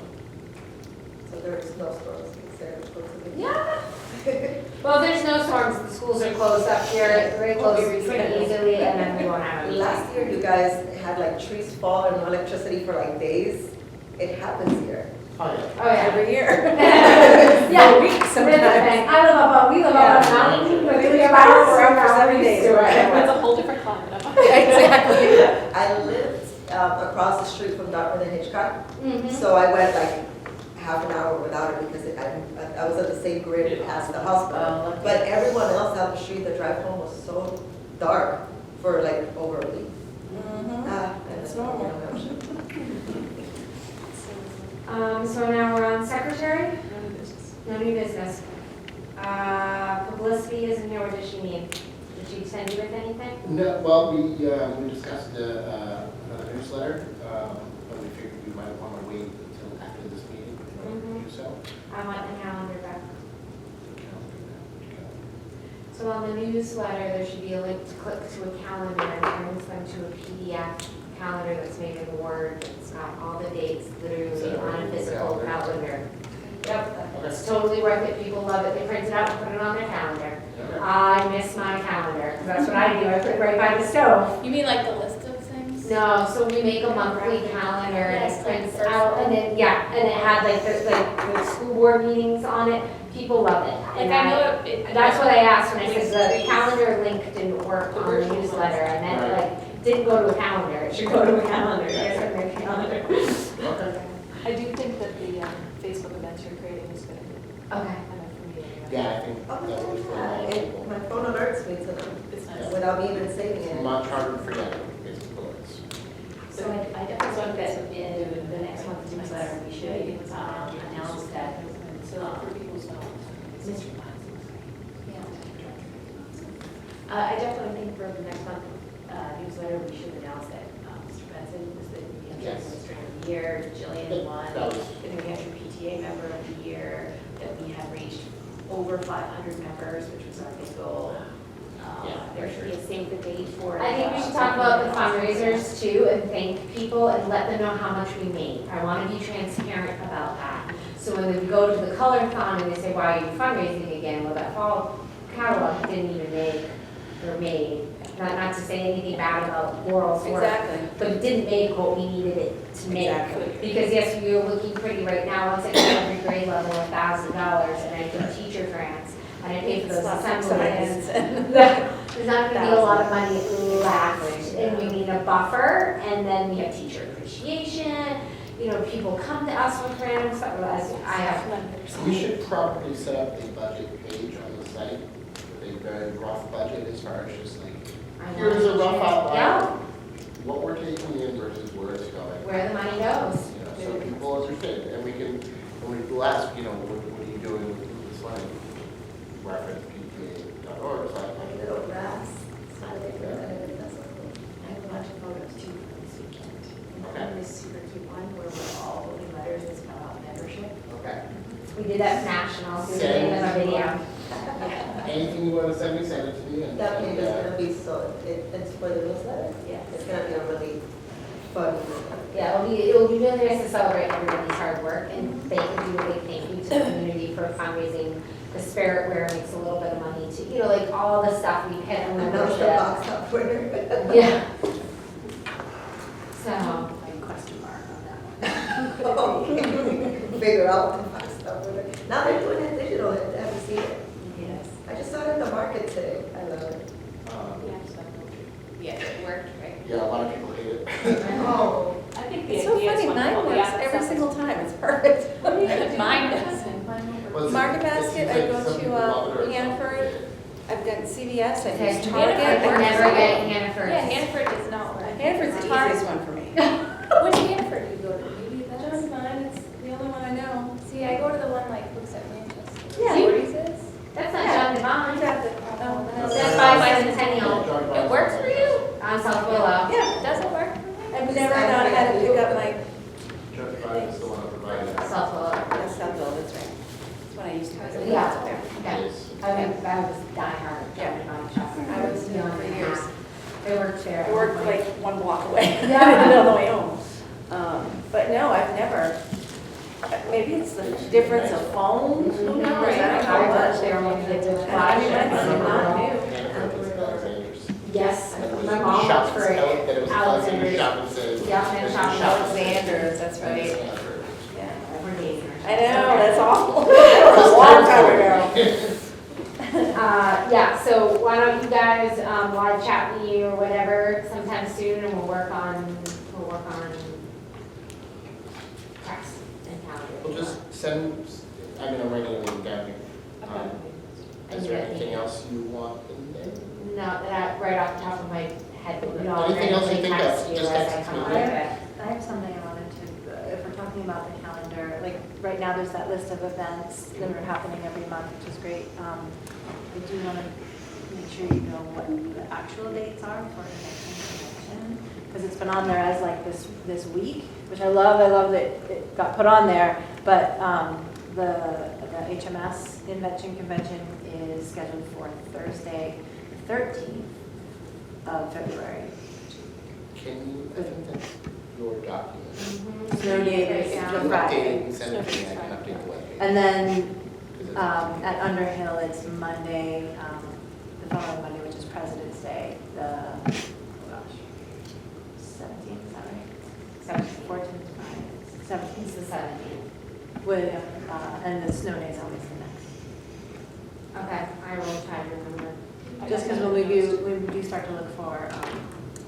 So there are snowstorms, Sarah's supposed to be.
Yeah. Well, there's no storms, the schools are closed up here, very close pretty easily, and then we won't have any.
Last year, you guys had like trees fall and no electricity for like days. It happens here.
Oh, yeah.
Oh, yeah.
Every year.
Yeah,
weeks
Here's the thing, we live up on a mountain, but we have hours
We're out for
now,
7 days,
so-
right?
It's a whole different climate up
Exactly. I lived across the street from Dartmouth and Hitchcock,
Mhm.
so I went like half an hour without it because I was at the same grid as the hospital. But everyone else out the street, the drive home was so dark for like over a week.
It's normal.
So now we're on secretary, no new business. Publicity isn't here, what does she mean? Did she send you with anything?
No, well, we discussed another newsletter, but we figured we might want to wait until after this meeting in order to do so.
I want the calendar back. So on the newsletter, there should be a link to click to a calendar and turns them to a PDF calendar that's made in Word. It's got all the dates literally on a physical calendar. Yep, it's totally worth it. People love it. They print it out and put it on their calendar.
Okay.
I miss my calendar, because that's what I do. I put it right by the stove.
You mean like the list of things?
No, so we make a monthly calendar and
Yes,
it
like
prints
first
out,
one.
and then, yeah, and it had like the school board meetings on it. People love it.
Like
And
I know it.
that's what I asked when I said the
Please.
calendar link didn't work
The
on the
virtual
newsletter. I meant
Right.
like, didn't go to a calendar, it should go to a calendar. Yes, I make a calendar.
Okay.
I do think that the Facebook events you're creating is good.
Okay.
I'm a familiar.
Yeah, I think
Oh,
that was for a lot of people.
My phone alerts me to them
It's nice.
without me even saving
It's
it.
much harder to forget, Facebook alerts.
So I definitely think that in the next month's newsletter, we should announce that.
So for people's knowledge.
I definitely think for the next month newsletter, we should announce that Mr. Benson was the
Yes.
Administrator of the Year, Jillian won
That was,
the New Hampshire PTA Member of the Year, that we had reached over 500 members, which was our big goal. There should be a save the date for.
I think we should talk about the fundraisers too and thank people and let them know how much we made. I want to be transparent about that. So when we go to the color-thon and they say, why are you fundraising again? Well, that fall catalog didn't even make, or made, not to say anything bad about Laurel's work.
Exactly.
But it didn't make what we needed it to make.
Exactly.
Because yes, we are looking pretty right now, once I get every grade level $1,000 and I do teacher grants and I pay for those assemblies. There's not gonna be a lot of money left and we need a buffer and then we have teacher appreciation. You know, people come to us with random stuff, as I have.
we should probably set up a budget page on the site with a very rough budget as far as just like,
I know.
here's a rough outline.
Yeah,
What we're taking in versus where it's going.
where the money goes.
You know, so people understand, and we can, and we'll ask, you know, what are you doing with this money? Reference PTA.org, so I
Little grass. It's not a big representative, that's what cool.
I have a bunch of photos too from this weekend.
Okay.
And this super cute one where we're all holding letters that's about membership.
Okay.
We did that national, we did
Send
it in a video.
Anything you want to send send it to me. And,
That page is
and,
gonna be so, it's for the newsletter.
Yeah.
It's gonna be a really fun.
Yeah, it'll be really nice to celebrate everybody's hard work and thank you, a big thank you to the community for fundraising. The Spirit Wear makes a little bit of money too, you know, like all the stuff we hit on
Announce the
membership.
box up winner.
Yeah. So,
Figure out my stuff with it. Now they're doing it digital, I haven't seen it.
Yes.
I just saw it in the market today, I love it.
Yeah, it worked, right?
Yeah, a lot of people hate it.
Oh,
I think the
It's so
idea is
funny, mine
wonderful.
works
Yeah,
every
it's
single time, it's perfect.
Mine doesn't.
Well,
Market
it
Basket,
seems
I
like
go
some
to,
people love it or some
Hannaford.
hate it.
I've got CVS, I
Okay,
use
I
Target.
could never get Hannaford.
Yeah, Hanford does not work.
Hannaford's the easiest one for me.
Which Hanford do you go to? Maybe
John
that's.
Devine, it's the only one I know.
See, I go to the one like looks at Manchester.
Yeah.
Reese's.
That's not John Devine.
Oh,
That's
Yeah.
bicentennial.
John
It
Devine's
works
on
for
my
you?
On South Willow.
Yeah,
Does it work for me?
I've never not had to pick up my,
John Devine is the one that provided it.
South Willow.
that's Southville, that's right. That's when I used to. go.
Yeah.
It is.
I was diehard John Devine shopper.
I was doing it for years.
It worked there.
I worked like one block away.
Yeah.
I did it on the way home. But no, I've never, maybe it's the difference of phones, who knows? I don't know much.
They were looking at the
I mean, that's not new.
Hannaford was Alexander's.
Yes,
And it was
my mom
shop-
worked for
that it was Alexander's
Alexander's.
Shop and Save.
Yeah, and
There's
Shop and
Shop
Alexander's, that's
and
right.
Hannaford.
Yeah.
for days.
I know, that's awful. That was a long time ago.
Yeah, so why don't you guys, live chat me or whatever sometime soon and we'll work on text and calendar.
Well, just send, I mean, I'm writing everything down here. Is there anything else you want in there?
No, that right off the top of my head, no.
Anything else you think of,
text you
just
as
text
I
me.
come up with it.
I have something I wanted to, if we're talking about the calendar, like, right now, there's that list of events that are happening every month, which is great. I do want to make sure you know what the actual dates are for the next convention, because it's been on there as like this week, which I love that it got put on there, but the HMS Invention Convention is scheduled for Thursday, the 13th of February.
Can you, I think that's your document.
Mhm.
Snow day
If
is
you
on
update it
Friday.
and send it to me, I can update the webpage.
And then
'Cause it's-
at Underhill, it's Monday, the following Monday, which is President's Day, the, oh gosh, 17th, is that right? 14th, 17th.
It's the 17th.
With, and the snow day is always the next.
Okay, I will try to remember.
Just because when we do start to look for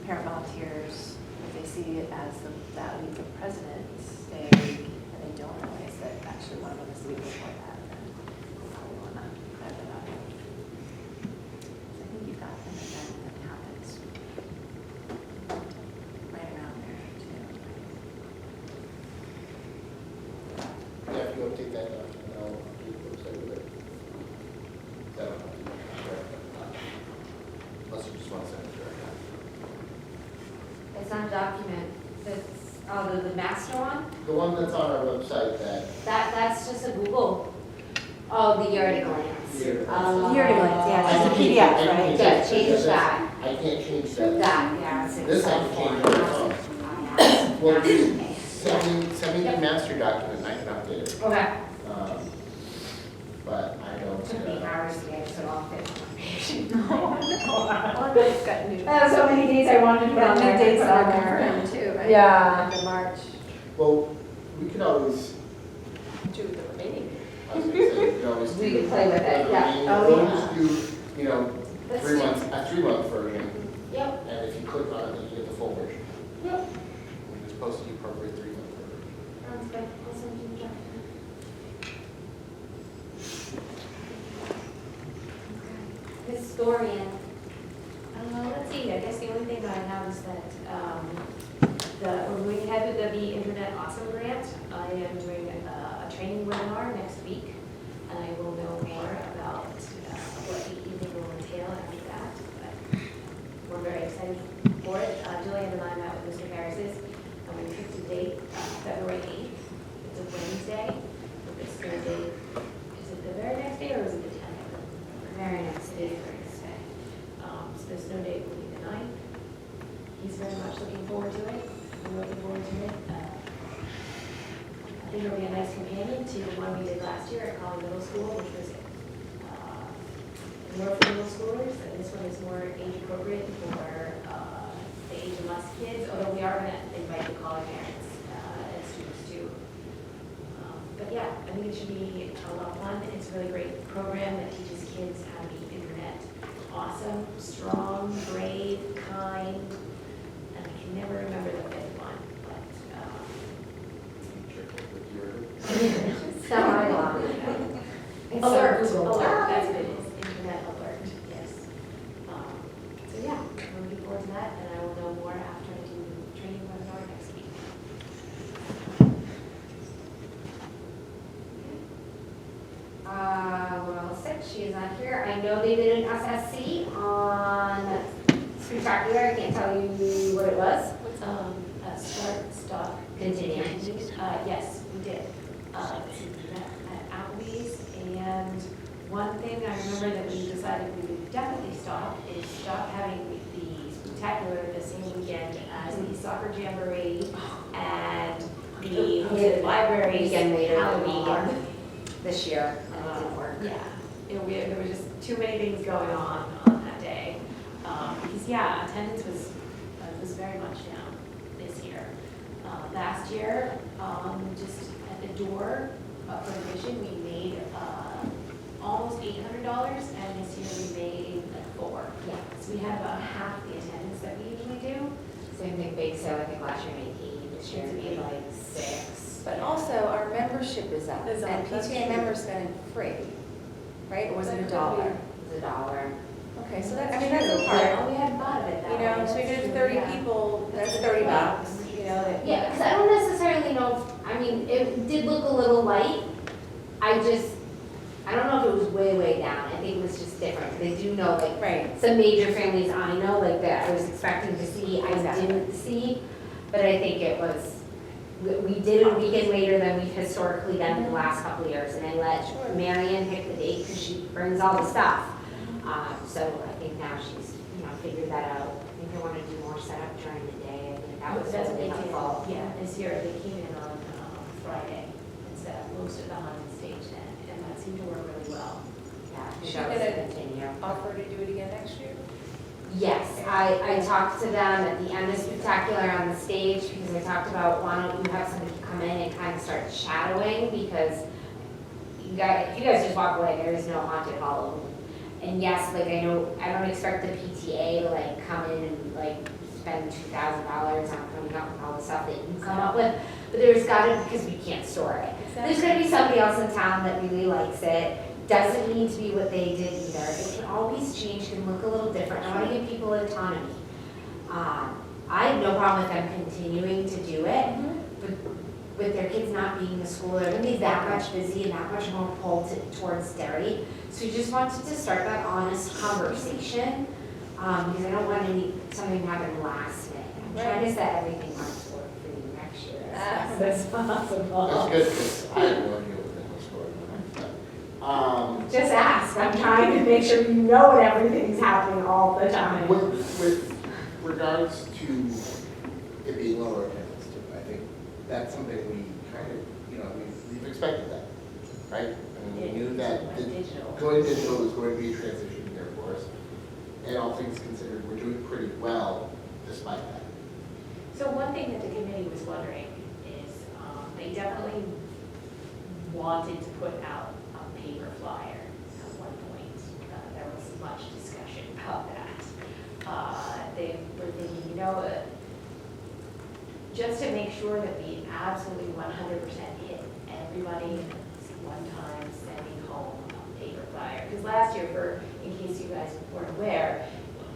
parent volunteers, if they see it as that week of President's Day week, and they don't realize that actually one of them is the week before that, then we'll probably want to clear that up. I think you've got an event that happens right around there too.
Yeah, if you update that document, I'll update the website with it. That'll have to be correct. Unless you just want to send it direct.
It's not a document, it's, the master one?
The one that's on our website that.
That's just a Google. Oh, the year at a glance.
Year at a glance.
Oh.
Year at a glance, yeah,
I
it's a
can
PDF,
change- I can
right?
change
Yeah,
that.
change
That's-
that.
I can't change that.
That, yeah. It's
This I can
Excel
change
form.
on my phone. Well, send me the master document, and I can update it.
Okay.
But I don't.
Took me hours to get it so all fit on my page.
Well, they've got new.
I have so many dates I wanted to put on
New
there.
dates are
Confirmed.
confirmed too, right?
Yeah.
Into March.
Well, we could always,
Do the remaining.
I was gonna say, we could always do.
We could play with it,
the
yeah.
remaining,
Oh,
or
yeah.
just do, you know,
Let's
3
do-
months, a 3-month version,
Yep.
and if you click on it, then you get the full version.
Yep.
We just post the appropriate 3-month version.
Sounds good. I'll send you the document. Historian.
Let's see, I guess the only thing that I have is that, we're moving ahead with the Internet Awesome Grant. I am doing a training webinar next week, and I will know more about what the evening will entail after that. But we're very excited for it. Julianne and I met with Mr. Harris's, and we picked a date, February 8th. It's a Wednesday. It's Thursday. Is it the very next day or is it the 10th?
Very nice.
It is the very next day. So the snow date will be the 9th. He's very much looking forward to it. I'm looking forward to it. I think it'll be a nice companion to the one we did last year at College Middle School, which was more for middle schoolers, and this one is more age appropriate for the age and less kids, although we are going to invite the college parents and students to but yeah, I think it should be a lot of fun. It's a really great program that teaches kids how to be internet awesome, strong, brave, kind, and I can never remember the fifth one, but semi-long. Alert, alert, that's what it is, internet alert, yes. So yeah, I'm looking forward to that, and I will know more after I do the training webinar next week. Well, six, she is not here. I know they did an SSC on Spectacular. I can't tell you what it was. Start, stop, continue. Yes, we did. At Applebee's, and one thing I remember that we decided we would definitely stop is stop having the Spectacular the same weekend as the soccer jamboree and the library
Weekend later than we
Halloween.
had this year, and it didn't work.
Yeah, there were just too many things going on that day. Because, yeah, attendance was very much down this year. Last year, just at the door for admission, we made almost $800, and this year we made like $400.
Yeah.
So we had about half the attendance that we usually do.
Same thing, bake sale, I think last year made 8, this year made like 6.
But also, our membership is up,
Is up,
and
that's
PTA
true.
members spend free, right? Or was it $1?
It was $1.
Okay, so that, I mean, that's a part,
Yeah, we had thought of it that
you
way.
know, so
That's
you did
true,
30
yeah.
people, that's $30, you know, that.
Yeah, because I don't necessarily know, I mean, it did look a little light. I don't know if it was way down. I think it was just different. They do know, like,
Right.
some major families I know, like, that I was expecting to see, I
Exactly.
didn't see. But I think it was, we did it a weekend later than we've historically done in the last couple of years. And I let
Sure.
Marion pick the date because she brings all the stuff. So I think now she's, figured that out. I think they want to do more setup during the day. I think that was
That's what
really
they did.
helpful.
Yeah, this year they came in on Friday and set up most of them on the stage then, and that seemed to work really well.
Yeah, I think
She
that was
did
to
it.
continue.
Offer to do it again next year?
Yes, I talked to them at the end of Spectacular on the stage, because I talked about, why don't you have somebody come in and kind of start shadowing, because if you guys just walk away, there is no haunted hall. And yes, like, I don't expect the PTA to like come in and like spend $2,000 on coming up with all the stuff that you come up with, but there's gotta, because we can't store it. There's gonna be somebody else in town that really likes it. Doesn't need to be what they did either. It can always change, can look a little different. I want to give people autonomy. I have no problem with them continuing to do it, but with their kids not being in school, they're gonna be that much busy and that much more pulled towards dairy. So we just wanted to start that honest conversation, because I don't want something to happen last minute. I'm trying to set everything up for you next year as best as possible.
That's good, because I have no idea what the hell's going on.
Just ask, I'm trying to make sure you know what everything's happening all the time.
With regards to it being lower attendance too, I think that's something we kind of, we've expected that, right? I mean, we knew that going digital was going to be a transition here for us. And all things considered, we're doing pretty well despite that.
So one thing that the committee was wondering is, they definitely wanted to put out a paper flyer at one point. There was much discussion about that. They were thinking, just to make sure that we absolutely 100% hit everybody one time sending home a paper flyer. Because last year, in case you guys weren't aware,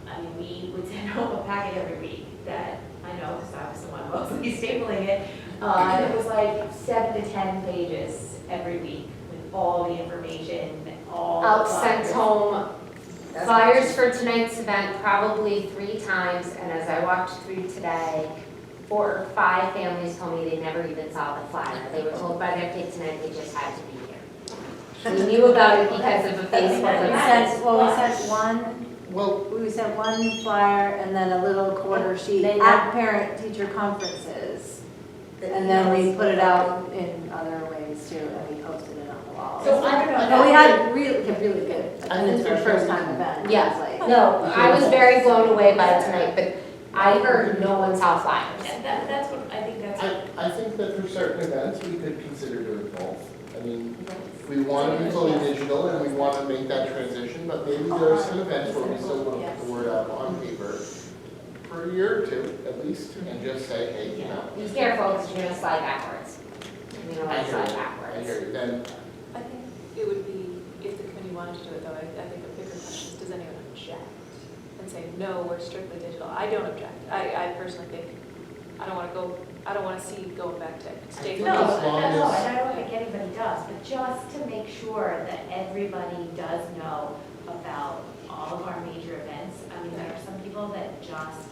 I mean, we would send home a packet every week that, I know, because I was the one mostly stapling it, it was like 7 to 10 pages every week with all the information, all the
I'll send
flyers.
home flyers for tonight's event probably 3 times, and as I walked through today, 4 or 5 families told me they never even saw the flyer. They were told by their kid tonight they just had to be here. We knew about it because of a Facebook
We
event.
sent one flyer and then a little quarter sheet
Then
at parent-teacher conferences. And then we put it out in other ways too, and we posted it on the wall.
So I don't know.
No, we had really good attendance for a first-time event. It
Yeah.
was like-
No, I was very blown away by it tonight, but I heard no one saw flyers.
Yeah, that's what, I think that's.
I think that for certain events, we could consider doing both. I mean, we want to be fully digital and we want to make that transition, but maybe there are some events where we still want to put the word out on paper for a year or two at least, and just say, hey, you know.
Be careful, because you're gonna slide backwards. You don't
I
want to
hear
slide
you, I
backwards.
hear you. Then,
I think it would be, if the committee wanted to do it though, I think a bigger question is, does anyone object? And say, no, we're strictly digital. I don't object. I personally think, I don't want to see going back to state.
think
No,
as long
no,
as-
and I don't think anybody does, but just to make sure that everybody does know about all of our major events. I mean, there are some people that just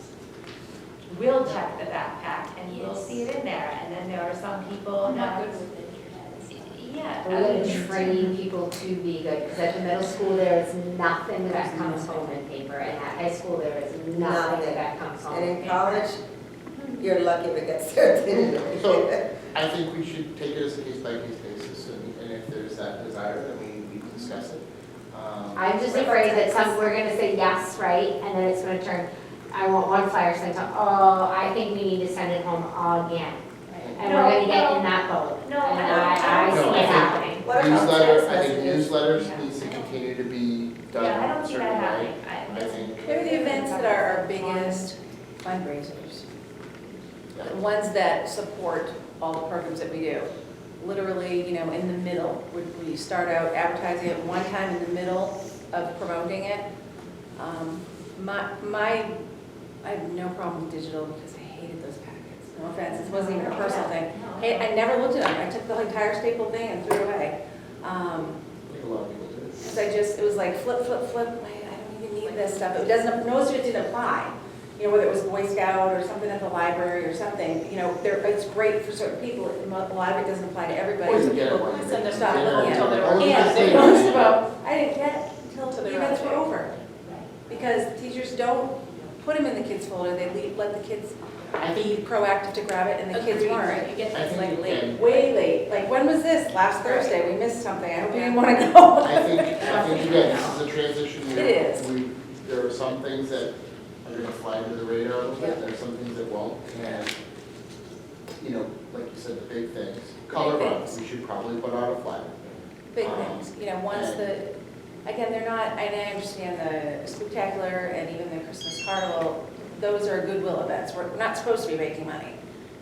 will check the backpack and will see it in there, and then there are some people
I'm not
that,
good with internet.
yeah.
We're gonna train people to be good, because at the middle school, there is nothing that comes home in paper, and at high school, there is nothing
Nothing.
that comes home
And
in
in
paper.
college, you're lucky if it gets there.
So I think we should take it as a case-by-case basis, and if there's that desire, then we can discuss it.
I'm just afraid that we're gonna say yes, right, and then it's gonna turn, I want one flyer sent to, oh, I think we need to send it home again. And we're gonna get in that boat.
No,
And
I
I
don't-
see
No, I
it
think-
happening.
What about
Newsletter,
text
I think
messages?
newsletters needs to continue to be done
Yeah, I
in a
don't see that
certain way.
happening.
I think,
Maybe the events that are our biggest fundraisers,
yeah.
the ones that support all the programs that we do. Literally, you know, in the middle, we start out advertising it one time in the middle of promoting it. I have no problem with digital because I hated those packets. No offense, this wasn't even a personal thing. Hey, I never looked at them. I took the entire staple thing and threw it away.
I think a lot of people do.
Because it was like flip, flip, flip, I don't even need this stuff. It doesn't, most of it didn't apply. You know, whether it was Boy Scout or something at the library or something, you know, it's great for certain people. A lot of it doesn't apply to everybody.
Or you get it while you're
Send them
dinner,
stuff until they're
or you
Yeah,
just
they
say-
most of them, I didn't get it until
Till
the
they're
events were
out.
over. Because teachers don't put them in the kids folder, they let the kids
I think,
be proactive to grab it, and the kids
Agreed.
weren't.
You get
I
things
think
like
you
late.
can-
Way late, like when was this? Last Thursday, we missed something, I hope you didn't want to go.
I think again, this is a transition year.
It is.
There are some things that are gonna fly under the radar a little bit, there are some things that won't, and, you know, like you said, the big things. Color runs, we should probably put out a flag.
Big things, you know, once again, they're not, and I understand the spectacular and even the Christmas carnival, those are goodwill events, we're not supposed to be making money.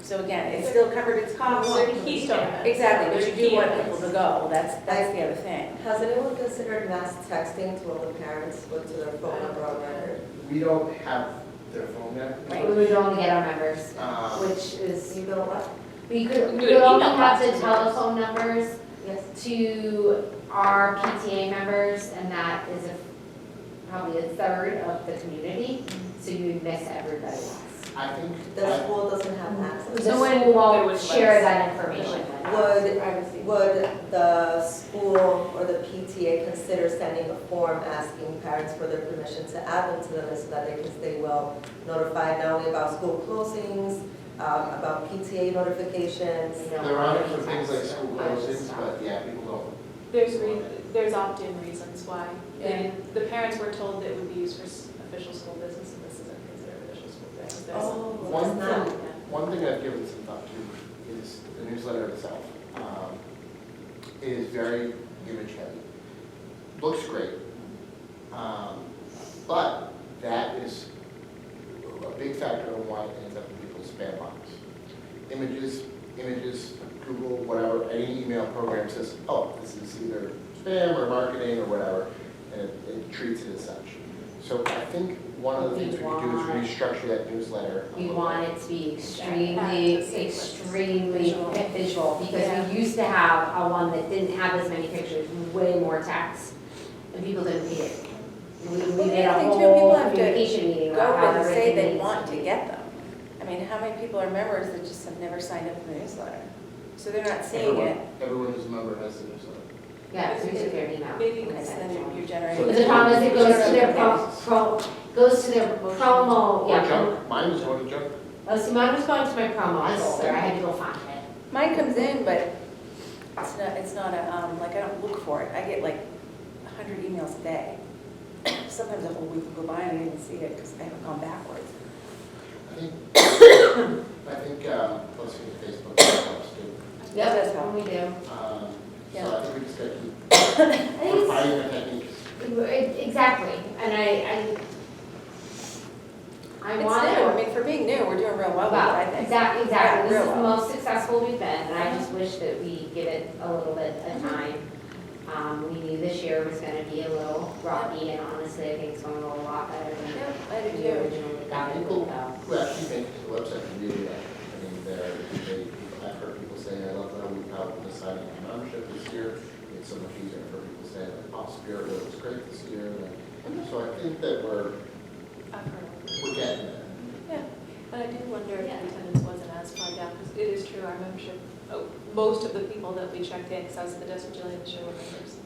So again, it's still covered its costs.
They're keystone events.
Exactly, but you
They're
do want
key
people to
events.
go, that's the other thing.
Has anyone considered mass texting to all the parents with their phone number on record?
We don't have their phone yet.
Right.
We would only get our members,
Um,
which is,
You know what?
we
You
could
can do an
only
email
have the
blast.
telephone numbers
Yes.
to our PTA members, and that is probably a third of the community, so you'd miss everybody else.
I think,
The school doesn't have access.
The
So
school
when there
won't
was
share
less-
that information with us.
Would the school or the PTA consider sending a form asking parents for their permission to add them to the list so that they can stay well notified not only about school closings, about PTA notifications?
We don't
there
want
are
any
for things like
text
school
or other
closings,
stuff.
but yeah, people don't.
There's opt-in reasons why.
Yeah.
And the parents were told that it would be used for official school business, and this isn't considered official school business. There's-
Oh, it's not.
One thing I've given some thought to is the newsletter itself. It is very image heavy. Looks great. But that is a big factor in why it ends up in people's spam box. Images, Google, whatever, any email program says, oh, this is either spam or marketing or whatever, and it treats it as such. So I think one of the things we could do is restructure that newsletter. a
We
little
want
bit.
it to be
Yeah.
extremely visual, because we used to have a one that didn't have as many pictures, way more text, and people didn't read it. We made a
I think too,
whole
people have to
communication meeting
Go
about how
and say
everything
they
needs
want
to
to
be.
get them. I mean, how many people are members that just have never signed up for the newsletter? So they're not seeing it.
Everyone who's a member has the newsletter.
Yeah, so we took their email.
Maybe
and I
So
sent
then
it to
you're
them.
generating.
But the problem is it goes to their goes to their promo,
Or
yeah.
junk, mine was going to junk.
Oh, see, mine was going to my promo
I
folder, I had to go find it.
Mine comes in, but it's not a, like, I don't look for it. I get like 100 emails a day. Sometimes a whole week will go by and I don't even see it because I haven't gone backwards.
I think posting to Facebook helps too.
That does
Yep,
help.
we do.
So I think we just gotta keep
I think it's,
refining the techniques.
exactly, and I
It's
want
new,
to.
I mean, for being new, we're doing real well with it, I think.
Exactly,
Yeah,
this
real
is the
well.
most successful we've been, and I just wish that we give it a little bit of time. We knew this year was gonna be a little rocky, and honestly, I think it's going a lot better than
Yep, I do
we
too.
originally got it.
People who actually make the website really well. I mean, I've heard people say, I love that we have deciding on membership this year. It's so much easier for people to say, like, oh, Spirit was great this year. So I think that we're
I've heard of it.
getting there.
Yeah, and I do wonder if
Yeah.
the attendance wasn't as far down, because it is true, our membership, most of the people that we checked in, because I was at the desk with Jillian this year were members.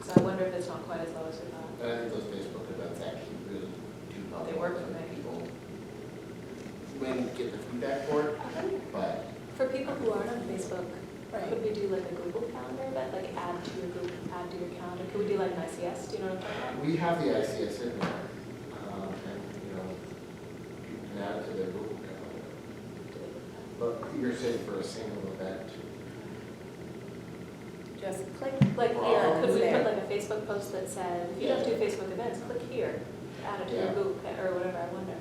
So I wonder if it's not quite as low as we thought.
And I think those Facebook events actually really do help.
They work for me.
People when get the feedback for it, but
For people who aren't on Facebook,
Right.
could we do like a Google Calendar event, like add to your Google, add to your calendar? Could we do like an ICS, do you know what I'm talking about?
we have the ICS in there. And, people can add it to their Google Calendar. But you're saying for a single event,
Just click.
Like,
Well,
yeah, could we
there.
put like a Facebook post that said, if you don't do Facebook events, click here, add it to your
Yeah.
Google, or whatever, I wonder.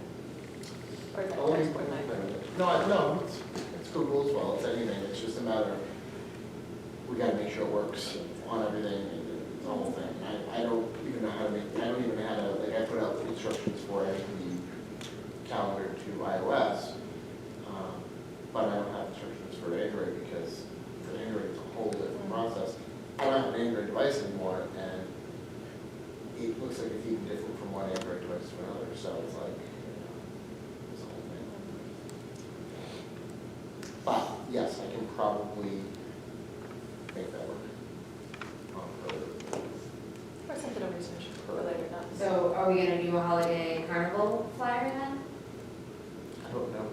Or is that
only
export night?
no, it's Google as well, it's anything, it's just a matter of, we gotta make sure it works on everything, and the whole thing. I don't even know how to make, I don't even know how to, like, I put out instructions for adding the calendar to iOS, but I don't have instructions for Android, because for Android, it's a whole different process. I don't have an Android device anymore, and it looks like it's even different from one Android device to another, so it's like, it's a whole thing. But, yes, I can probably make that work.
Or something to research for later, not.
So are we gonna do a holiday carnival flyer then?
I don't know.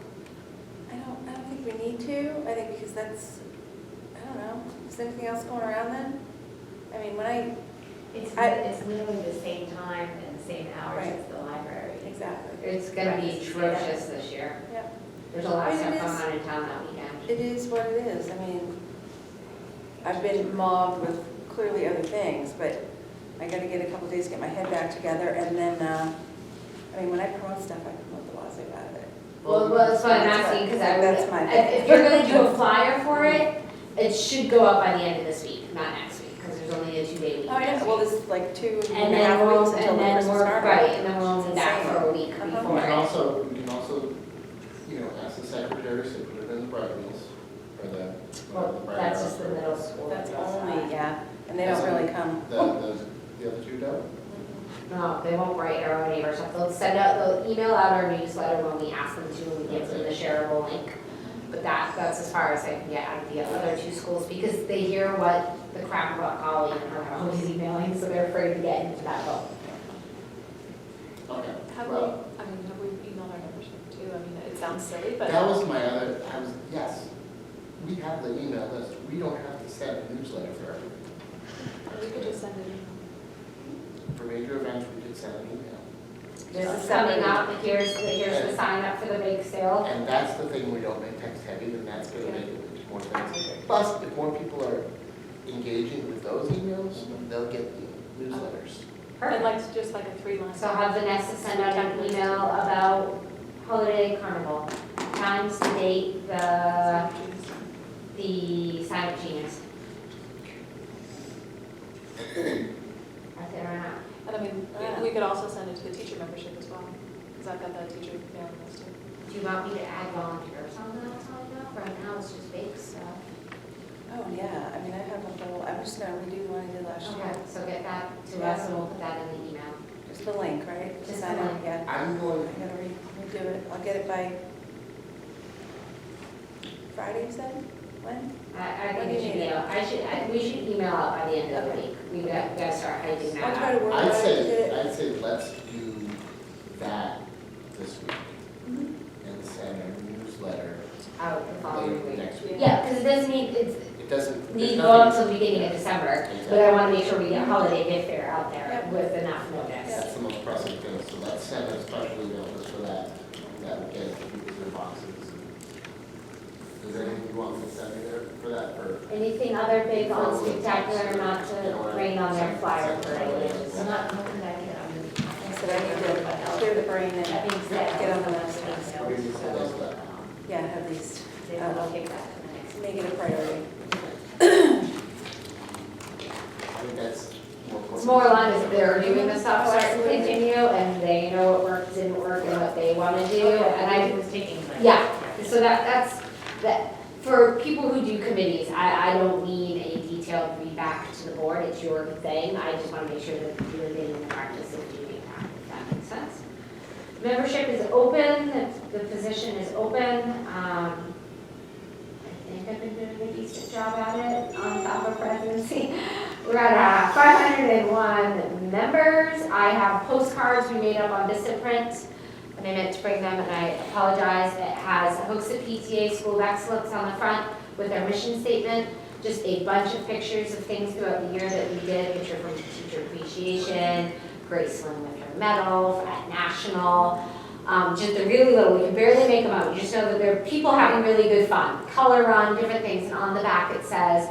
I don't think we need to, I think because that's, I don't know, is there anything else going around then? I mean, when
It's
I-
literally the same time and the same hours
Right.
as the library.
exactly.
It's gonna be
Right.
atrocious this year.
Yeah.
There's a lot of
I mean,
stuff
it
going
is-
on in town that weekend.
It is what it is, I mean, I've been mobbed with clearly other things, but I gotta get a couple days to get my head back together, and then, I mean, when I promote stuff, I promote the wazoo out of it.
Well, that's what I'm asking, because
That's my
if you're gonna do a flyer for it, it should go up by the end of this week, not next week, because there's only a 2-day week.
Oh, yeah,
next
well,
week.
this is like 2.5
And then
weeks
we'll,
until
and
the
then
Christmas
we're,
carnival.
right, and then we'll only be back
Insane.
for a week
Uh-huh.
You
before.
can also, ask the secretary to put it in the bright wheels, or the
Well,
bright
that's
arrows,
just the
or-
middle school.
That's
I guess.
only, yeah, and they don't really come.
The other two don't?
No, they won't write our own neighbor stuff. They'll email out our newsletter when we ask them to, and we give them the shareable link. But that's as far as I can get out of the other two schools, because they hear what the crap about Holly and her always emailing, so they're afraid to get into that boat.
Okay,
Have we,
well,
have we emailed our membership too? I mean, it sounds silly, but.
that was my other, yes, we have the email list, we don't have to send a newsletter for everything.
We could just send it in.
For major events, we could send an email.
This is coming up, here's the sign up for the bake sale.
And that's the thing, we don't make text heavy, and that's gonna make it into more things. Plus, if more people are engaging with those emails, they'll get the newsletters.
And like, just like a 3-line.
So have Vanessa send out an email about holiday carnival, times, the date, the sign up genius. That's it right now.
And I mean, we could also send it to the teacher membership as well, because I've got that teacher mailing list too.
Do you want me to add volunteers on that sign up? Right now it's just bake stuff.
Oh, yeah, I mean, I have a whole, I'm just gonna redo the one I did last year.
Okay, so get that to us and we'll put that in the email.
Just the link, right?
Just
Sign
the
up,
link.
Yeah,
I'm
I
going,
gotta redo it, I'll get it by Friday, you said? When?
I
When
think
do
it
you
should
need
be, we should email out by the end of the week. We gotta start hyping
I'll
that
try
up.
to work on it.
I'd say let's do that this week
Mhm.
and send a newsletter
Out the following
later
week.
next week.
Yeah, because it doesn't need,
It doesn't.
need to
there's
go up
nothing-
until the beginning of December, but I want to make sure we get holiday gift fair out there
Yep.
with enough notice.
That's the most pressing thing, so let's send a special email just for that, that will get it to people's inboxes. Is there anything you want me to send you there for that, or?
Anything other big on spectacular, not to rain on their flyer parade?
I'm not hoping that I can,
I said I need to clear the brain and
that being said,
get on the
list.
list.
What do you think of that?
Yeah, at least
They will kick that to the next.
make it a priority.
I think that's more.
It's more along as they're doing the stuff, so I can continue, and they know what worked, didn't work, and what they want to do, and I
was taking.
yeah, so that's, for people who do committees, I don't need a detailed feedback to the board, it's your thing, I just want to make sure that you're getting the practice of doing that, if that makes sense. Membership is open, the position is open, I think I've been doing a decent job at it on top of presidency. We're at 501 members, I have postcards we made up on Vistaprint, and I meant to bring them, and I apologize. It has Hooksett PTA School of Excellence on the front with their mission statement, just a bunch of pictures of things throughout the year that we did, picture from teacher appreciation, Graceland with her medal at National, just a really little, you can barely make them out, you just know that there are people having really good fun, color run, different things, and on the back it says,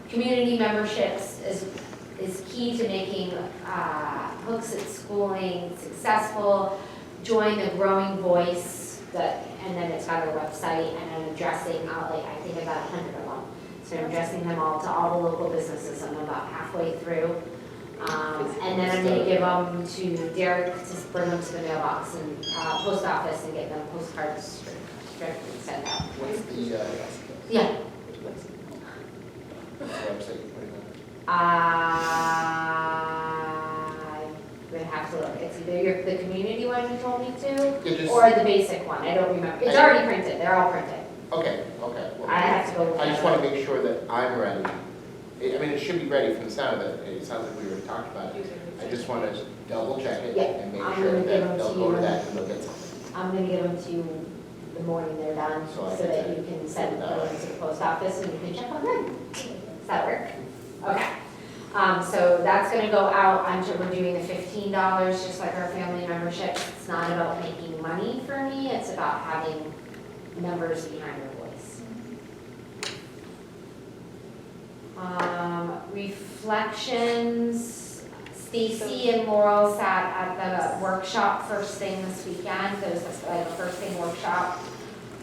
community memberships is key to making Hooksett schooling successful. Join the growing voice, and then it's got a website, and I'm addressing, I think about 100 of them. So I'm addressing them all to all the local businesses, I'm about halfway through. And then I'm gonna give them to Derek to bring them to the mailbox and post office and get them postcards strictly sent out.
What's the,
Yeah.
website you putting on?
I'm gonna have to look, it's either the community one you told me to,
Yeah, just-
or the basic one, I don't remember. It's already printed, they're all printed.
Okay, okay. Well,
I have to go look
I just
at
want
it.
to make sure that I'm ready. I mean, it should be ready from the sound of it. It sounds like we already talked about it. I just want to double check it
Yeah,
and make
I'm
sure
gonna give them
that they'll
to
go to
you.
that and they'll get something.
I'm gonna give them to you the morning they're done,
So I
so
can
that
send
you can
it
send
out.
them to the post office and you can check on them. Does that work? Okay. So that's gonna go out, we're doing the $15, just like our family membership. It's not about making money for me, it's about having numbers behind your voice. Reflections, Stacy and Laurel sat at the workshop first thing this weekend, there was like a first thing workshop.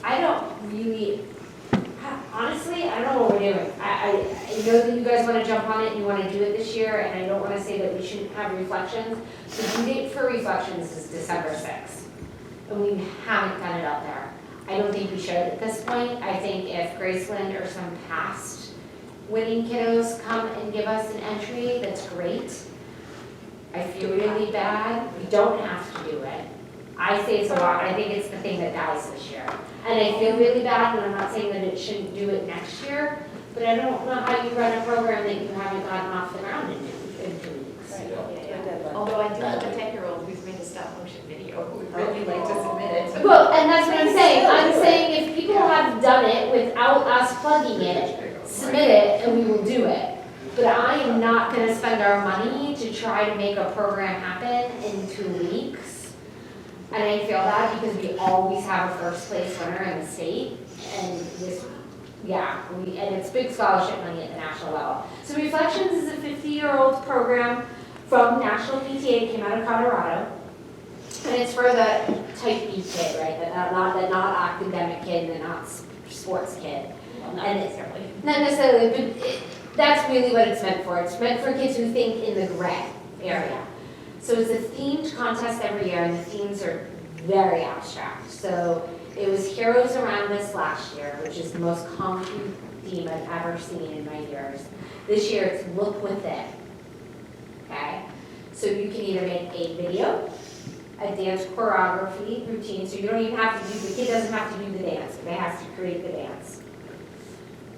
I don't really, honestly, I don't know what we're doing. I know that you guys want to jump on it and you want to do it this year, and I don't want to say that we shouldn't have reflections. The due date for reflections is December 6th, and we haven't done it out there. I don't think we should at this point. I think if Graceland or some past winning kiddos come and give us an entry, that's great. I feel really bad. We don't have to do it. I say it's a lot, I think it's the thing that dies this year. And I feel really bad, and I'm not saying that it shouldn't do it next year, but I don't know how you run a program that you haven't gotten off the ground in 2 weeks.
Right.
Yeah,
The
yeah.
deadline.
Although I do have a 10-year-old who's made a stop motion video, who would really like to submit it.
Well, and that's what I'm saying. I'm saying if people have done it without us plugging it, submit it and we will do it. But I am not gonna spend our money to try to make a program happen in 2 weeks. And I feel that because we always have a first place winner in the state, and this, and it's big scholarship money at the national level. So Reflections is a 50-year-old program from National PTA, came out of Colorado. And it's for the type B kid, right, the not academic kid, the not sports kid.
Well, not
And
necessarily.
Not necessarily, but that's really what it's meant for. It's meant for kids who think in the gray area. So it's a themed contest every year, and the themes are very abstract. So it was Heroes Around Us last year, which is the most concrete theme I've ever seen in my years. This year it's Look Within. Okay? So you can either make a video, a dance choreography routine, so you don't even have to do, the kid doesn't have to do the dance, but they have to create the dance.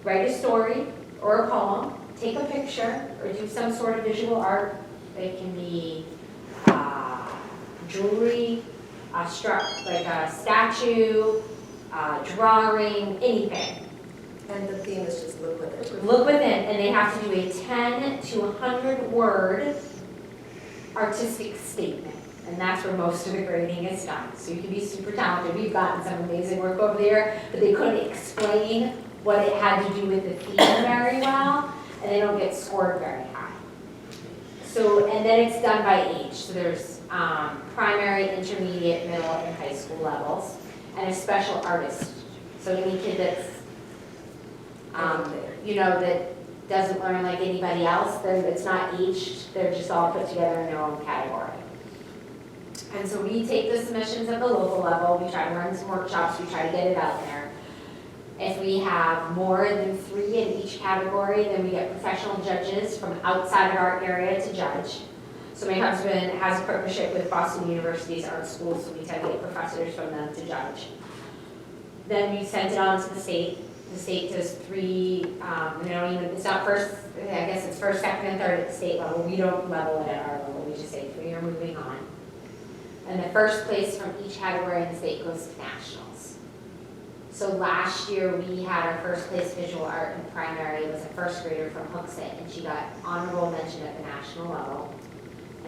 Write a story or a poem, take a picture, or do some sort of visual art. It can be jewelry, like a statue, drawing, anything.
And the theme is just look with it.
Look within, and they have to do a 10 to 100 word artistic statement. And that's where most of the grading is done. So you can be super talented. We've gotten some amazing work over there, but they couldn't explain what it had to do with the theme very well, and they don't get scored very high. So, and then it's done by age. So there's primary, intermediate, middle, and high school levels, and a special artist. So any kid that's, that doesn't learn like anybody else, it's not aged, they're just all put together in their own category. And so we take the submissions at the local level, we try to run some workshops, we try to get it out there. If we have more than 3 in each category, then we get professional judges from outside of our area to judge. So my husband has a partnership with Boston University's art school, so we tend to get professors from them to judge. Then we send it on to the state. The state does 3, it's not first, I guess it's first, second, and third at the state level. We don't level it at our level, we just say 3 are moving on. And the first place from each category in the state goes to nationals. So last year, we had our first place visual art in primary. It was a first grader from Hooksett, and she got honorable mention at the national level.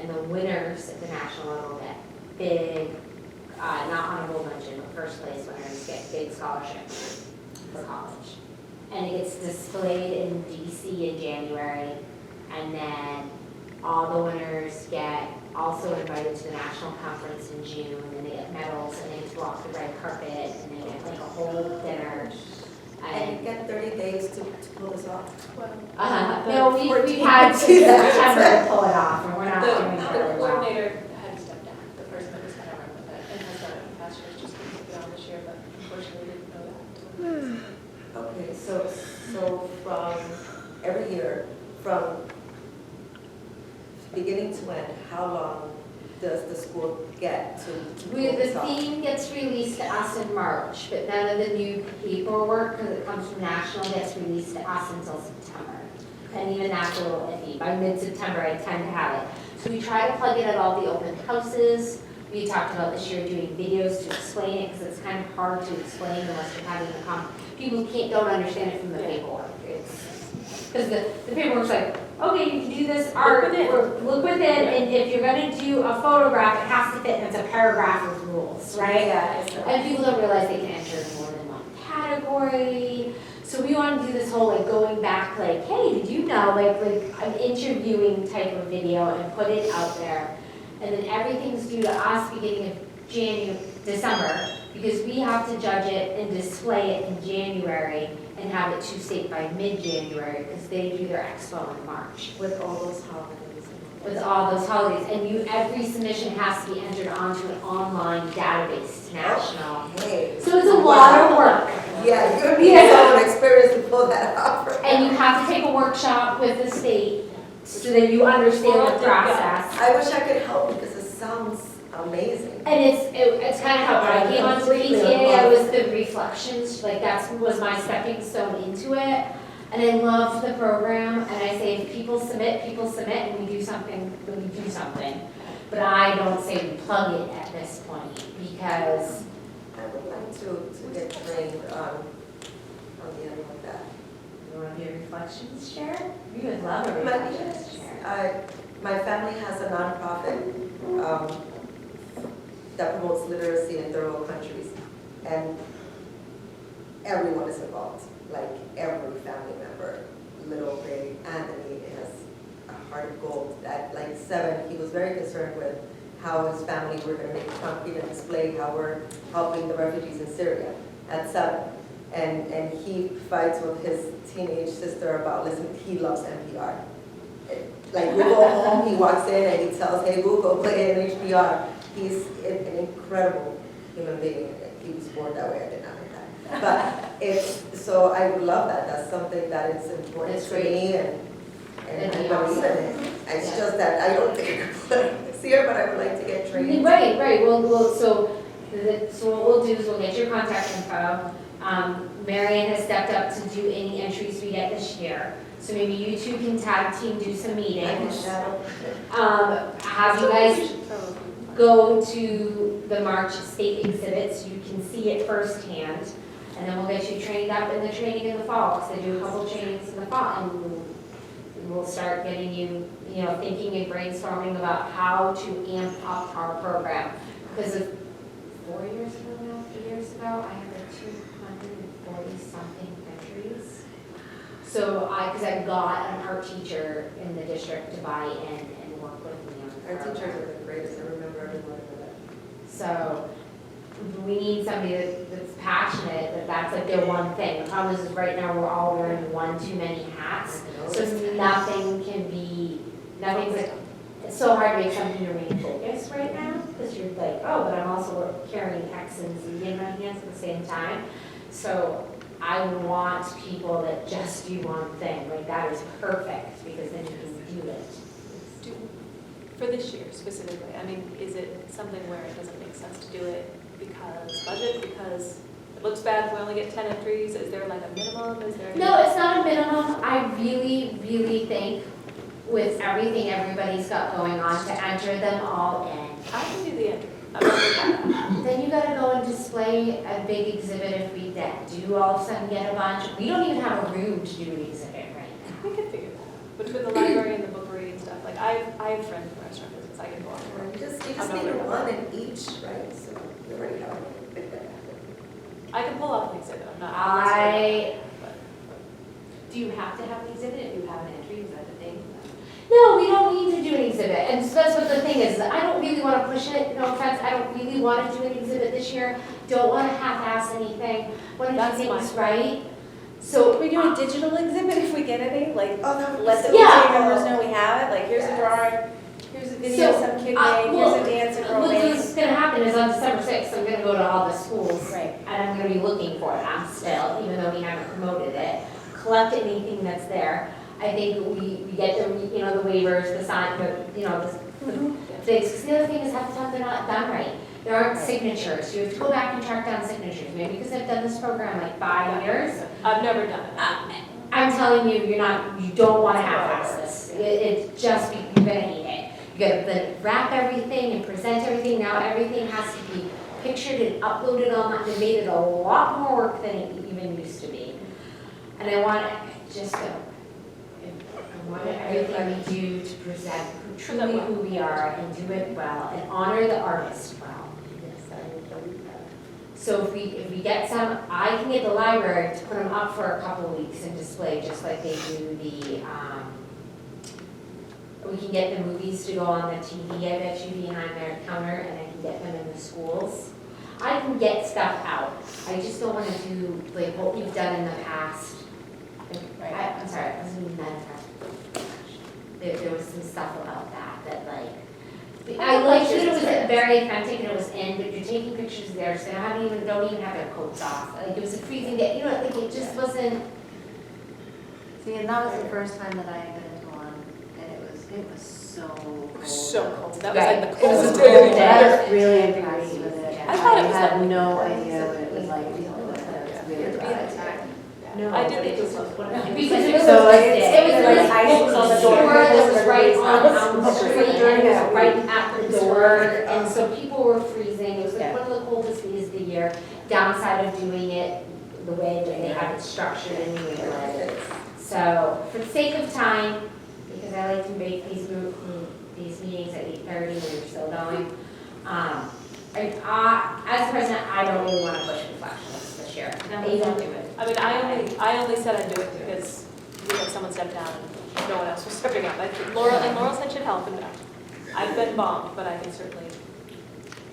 And the winners at the national level get big, not honorable mention, but first place winners get big scholarships for college. And it gets displayed in DC in January, and then all the winners get also invited to the national conference in June, and they get medals, and they get to walk the red carpet, and they get like a whole dinner.
And you get 30 days to pull this off.
No, we've had to September to pull it off, and we're not doing
The
very well.
coordinator had to step down, the person that was kind of run with it, and has done it in past years, just couldn't keep it on this year, but unfortunately didn't know that.
Okay, so from every year, from beginning to end, how long does the school get to pull
The
this off?
theme gets released to us in March, but none of the new paperwork, because it comes from national, gets released to us until September. And even that's a little iffy. By mid-September, I tend to have it. So we try to plug it at all the open houses. We talked about this year doing videos to explain it, because it's kind of hard to explain unless you're having people who don't understand it from the paperwork. Because the paperwork's like, okay, you can do this art, look within, and if you're gonna do a photograph, it has to fit, and it's a paragraph of rules, right?
Yeah.
And people don't realize they can enter in more than one category. So we want to do this whole like going back, like, hey, did you know, like an interviewing type of video and put it out there. And then everything's due to us beginning of December, because we have to judge it and display it in January and have it to state by mid-January, because they do their expo in March.
With all those holidays.
With all those holidays, and every submission has to be entered onto an online database, national.
Hey.
So it's a lot of work.
Yeah, you're being someone experienced to pull that off.
And you have to take a workshop with the state so that you understand the process.
I wish I could help because it sounds amazing.
And it's kind of how when I came onto PTA, I was the reflections, like was my stepping stone into it. And I love the program, and I say if people submit, and we do something, then we do something. But I don't say we plug it at this point, because
I would like to get trained on the end of that.
you want to be a reflections chair? We would love a reflections chair.
My family has a nonprofit that promotes literacy in third world countries, and everyone is involved. Like every family member, little big Anthony has a heart of gold. At like 7, he was very concerned with how his family were going to make concrete and display how we're helping the refugees in Syria at 7. And he fights with his teenage sister about, listen, he loves NPR. Like we go home, he walks in and he tells, hey, we'll go play in HPR. He's an incredible human being. He was born that way, I did not know that. But so I would love that. That's something that is important to me and I believe in it. It's just that I don't think it's here, but I would like to get trained.
Right. So what we'll do is we'll get your contact info. Marianne has stepped up to do any entries we get this year. So maybe you two can tag team, do some meetings. Have you guys go to the March state exhibit so you can see it firsthand. And then we'll get you trained up in the training in the fall, because they do a couple trainings in the fall. And we'll start getting you, thinking and brainstorming about how to amp up our program. Because of 4 years ago now, 3 years ago, I had 240 something entries. So because I got an art teacher in the district to buy in and work with me on the
Our teachers
program.
are the greatest, I remember everyone for that.
So we need somebody that's passionate, that's like their one thing. The problem is right now we're all wearing one too many hats. So nothing's like, it's so hard to make something to remain focused right now, because you're like, oh, but I'm also carrying X and Z in my hands at the same time. So I want people that just do one thing, like that is perfect, because then you can do it.
For this year specifically, I mean, is it something where it doesn't make sense to do it because budget, because it looks bad if we only get 10 entries? Is there like a minimum? Is there?
No, it's not a minimum. I really, really think with everything everybody's got going on, to enter them all in.
I can do the entry. I'm not with that.
Then you gotta go and display a big exhibit if we do all of a sudden get a bunch. We don't even have a room to do an exhibit right now.
We can figure that out. Between the library and the bookery and stuff, like I have friends in the restaurant business, I can go on.
You just need one in each, right? So you already have it.
I can pull off an exhibit, I'm not.
Do you have to have an exhibit if you have an entry, is that the thing?
No, we don't need to do an exhibit, and so that's what the thing is, I don't really wanna push it, no offense, I don't really wanna do an exhibit this year, don't wanna half-ass anything, wanna
That's
do things
fine.
right. So.
Can we do a digital exhibit if we get any? Like,
Oh, that would be
let the
so
Yeah.
PTA members know we have it, like, here's a drawing, here's a video
So,
some kid
well,
made, here's a dance and
What's
romance.
gonna happen is on December 6th, I'm gonna go to all the schools.
Right.
And I'm gonna be looking for them still, even though we haven't promoted it. Collect anything that's there. I think we get the, the waivers, the sign, the things. 'Cause the other thing is half the time they're not done right. There aren't signatures. You have to go back and track down signatures. Maybe because I've done this program like 5 years.
I've never done it.
I'm telling you, you don't wanna half-ass this. It's just, you're gonna hate it. You gotta then wrap everything and present everything. Now everything has to be pictured and uploaded online. They made it a lot more work than it even used to be. And I want everything we do to present truly who we are and do it well and honor the artist well. So if we get some, I can get the library to put them up for a couple of weeks and display, just like they do we can get the movies to go on the TV, I bet you, behind their counter, and I can get them in the schools. I can get stuff out. I just don't want to do like what we've done in the past. I'm sorry, I wasn't even that impressed. There was some stuff about that I liked that it was very authentic and it was in, but you're taking pictures there, so don't even have their coats off. Like it was a freezing day, like it just wasn't.
See, and that was the first time that I had been to one, and it was so cold.
So cold. That was
Right.
like the
It was
coldest
a
day.
cold day.
I was really impressed with it.
Yeah.
I thought it was
had
like-
no idea what it was like. It was really bad.
No,
I did
but
the
it was
Google.
Because it was,
So
it was
like
this
ice
book
on the
store
door.
that was right on the
Street.
street, and it was right at the door, and so people were freezing. It was like one of the coldest days of the year. Downside of doing it the way that they have it structured in New England. So for the sake of time, because I like to make these meetings at 8:30 when you're still going, as president, I don't really want to push reflections this year. They don't do it.
I mean, I only said I'd do it because we had someone step down and no one else was stepping up. I think Laurel said should help, and I've been bombed, but I can certainly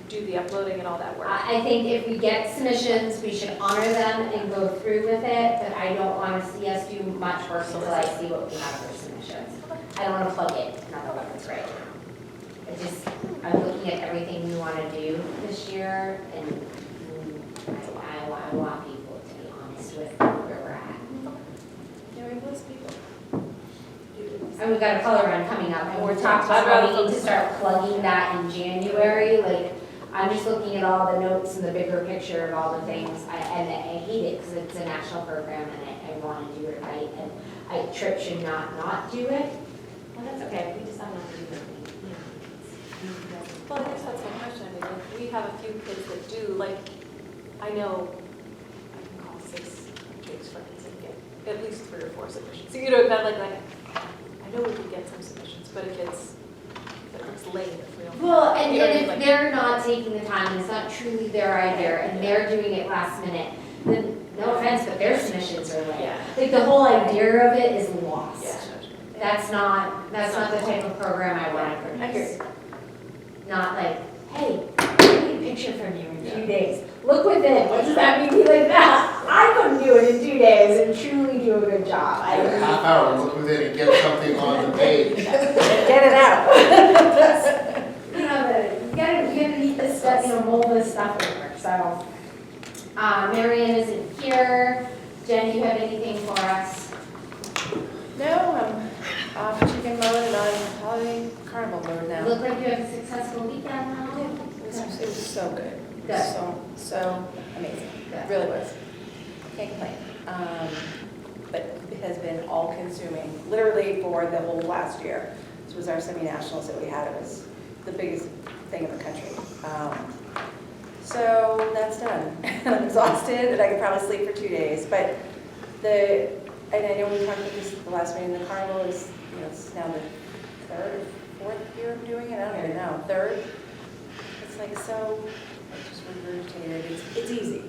do the uploading and all that work.
I think if we get submissions, we should honor them and go through with it, but I don't want to see us do much work until I see what we have for submissions. I don't want to plug it in other words right now. I'm looking at everything we want to do this year, and I want people to be honest with where we're at.
Yeah, we bless people.
And we've got a color run coming up, and we're talking about how we need to start plugging that in January, like, I'm just looking at all the notes and the bigger picture of all the things, and I hate it because it's a national program and I want to do it right, and Trip should not do it. Well, that's okay, we decide not to do it.
Well, I guess that's my question. I mean, if we have a few kids that do, like, I know I can call 6 Jake's friends and get at least 3 or 4 submissions. So, you know, not like, I know we could get some submissions, but if it's late, if we don't.
Well, and
you know what I
then
mean,
if
like-
they're not taking the time, and it's not truly their idea, and they're doing it last minute, then no offense, but their submissions are late.
Yeah.
Like, the whole idea of it is lost.
Yeah.
That's not the type of program I want to
I hear
produce.
you.
Not like, hey, I need a picture from you in 2 days. Look within, what does that mean? Be like that. I couldn't do it in 2 days and truly do a good job. I
In a half hour, look within and get something on the page.
Get it out.
you gotta eat this stuff, mold this stuff over, so. Marianne isn't here. Jen, do you have anything for us?
No, I'm off chicken mode and on holiday carnival mode
You
now.
look like you have a successful weekend now.
It was so good. It
Good.
was so amazing. It really was. Can't complain. But it has been all-consuming, literally for the whole last year. This was our semi-nationals that we had. It was the biggest thing in the country. So that's done. I'm exhausted and I could probably sleep for 2 days. But and I know we talked about this at the last meeting, the carnival is, it's now the third or fourth year of doing it. I don't even know. Third. It's like so, I just regurgitated. It's easy.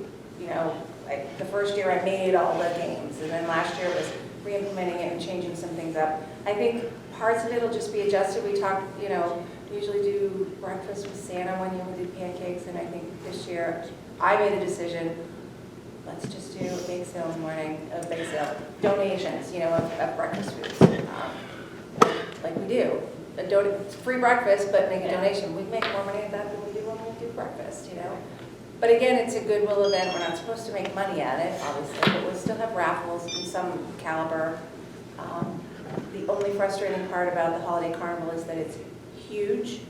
The first year I made all the games, and then last year was re-implementing it and changing some things up. I think parts of it will just be adjusted. We talked, we usually do breakfast with Santa one year, we did pancakes, and I think this year I made a decision, let's just do a bake sale in the morning, a bake sale, donations, of breakfast foods, like we do. It's free breakfast, but make a donation. We make more money at that than we do when we do breakfast, But again, it's a goodwill event. We're not supposed to make money at it, obviously, but we'll still have raffles in some caliber. The only frustrating part about the holiday carnival is that it's huge.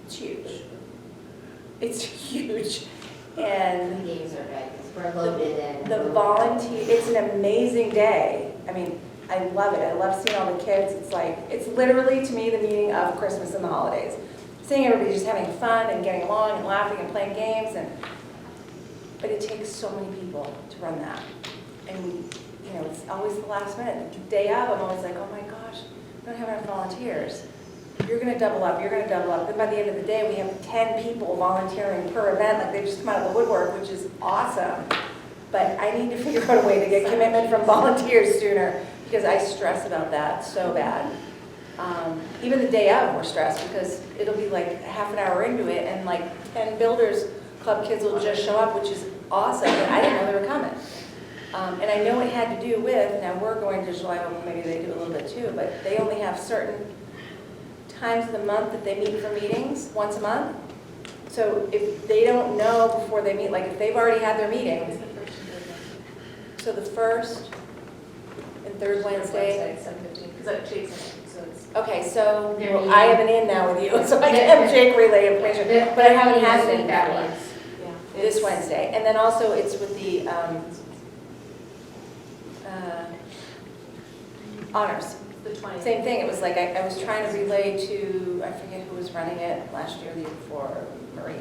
It's huge. It's huge. And
The games are big, 'cause we're loaded in.
the volunteer, it's an amazing day. I mean, I love it. I love seeing all the kids. It's literally to me the meaning of Christmas and the holidays. Seeing everybody just having fun and getting along and laughing and playing games, but it takes so many people to run that. And it's always the last minute. The day of, I'm always like, oh my gosh, we don't have enough volunteers. You're gonna double up, you're gonna double up. Then by the end of the day, we have 10 people volunteering per event, like they just come out of the woodwork, which is awesome. But I need to figure out a way to get commitment from volunteers sooner, because I stress about that so bad. Even the day of, we're stressed, because it'll be like half an hour into it, and like 10 Builders Club kids will just show up, which is awesome, but I didn't know they were coming. And I know it had to do with, now we're going digital, I hope maybe they do a little bit too, but they only have certain times of the month that they meet for meetings, once a month. So if they don't know before they meet, like if they've already had their meetings, so the first and third Wednesday.
7:15, because that Jake's in it, so it's.
Okay, so
They're meeting.
I have an in now with you, so I can have Jake relay information, but I haven't had it in that one.
Yeah.
This Wednesday, and then also it's with the honors.
The 20th.
Same thing, it was like I was trying to relay to, I forget who was running it last year, the year before, Mary.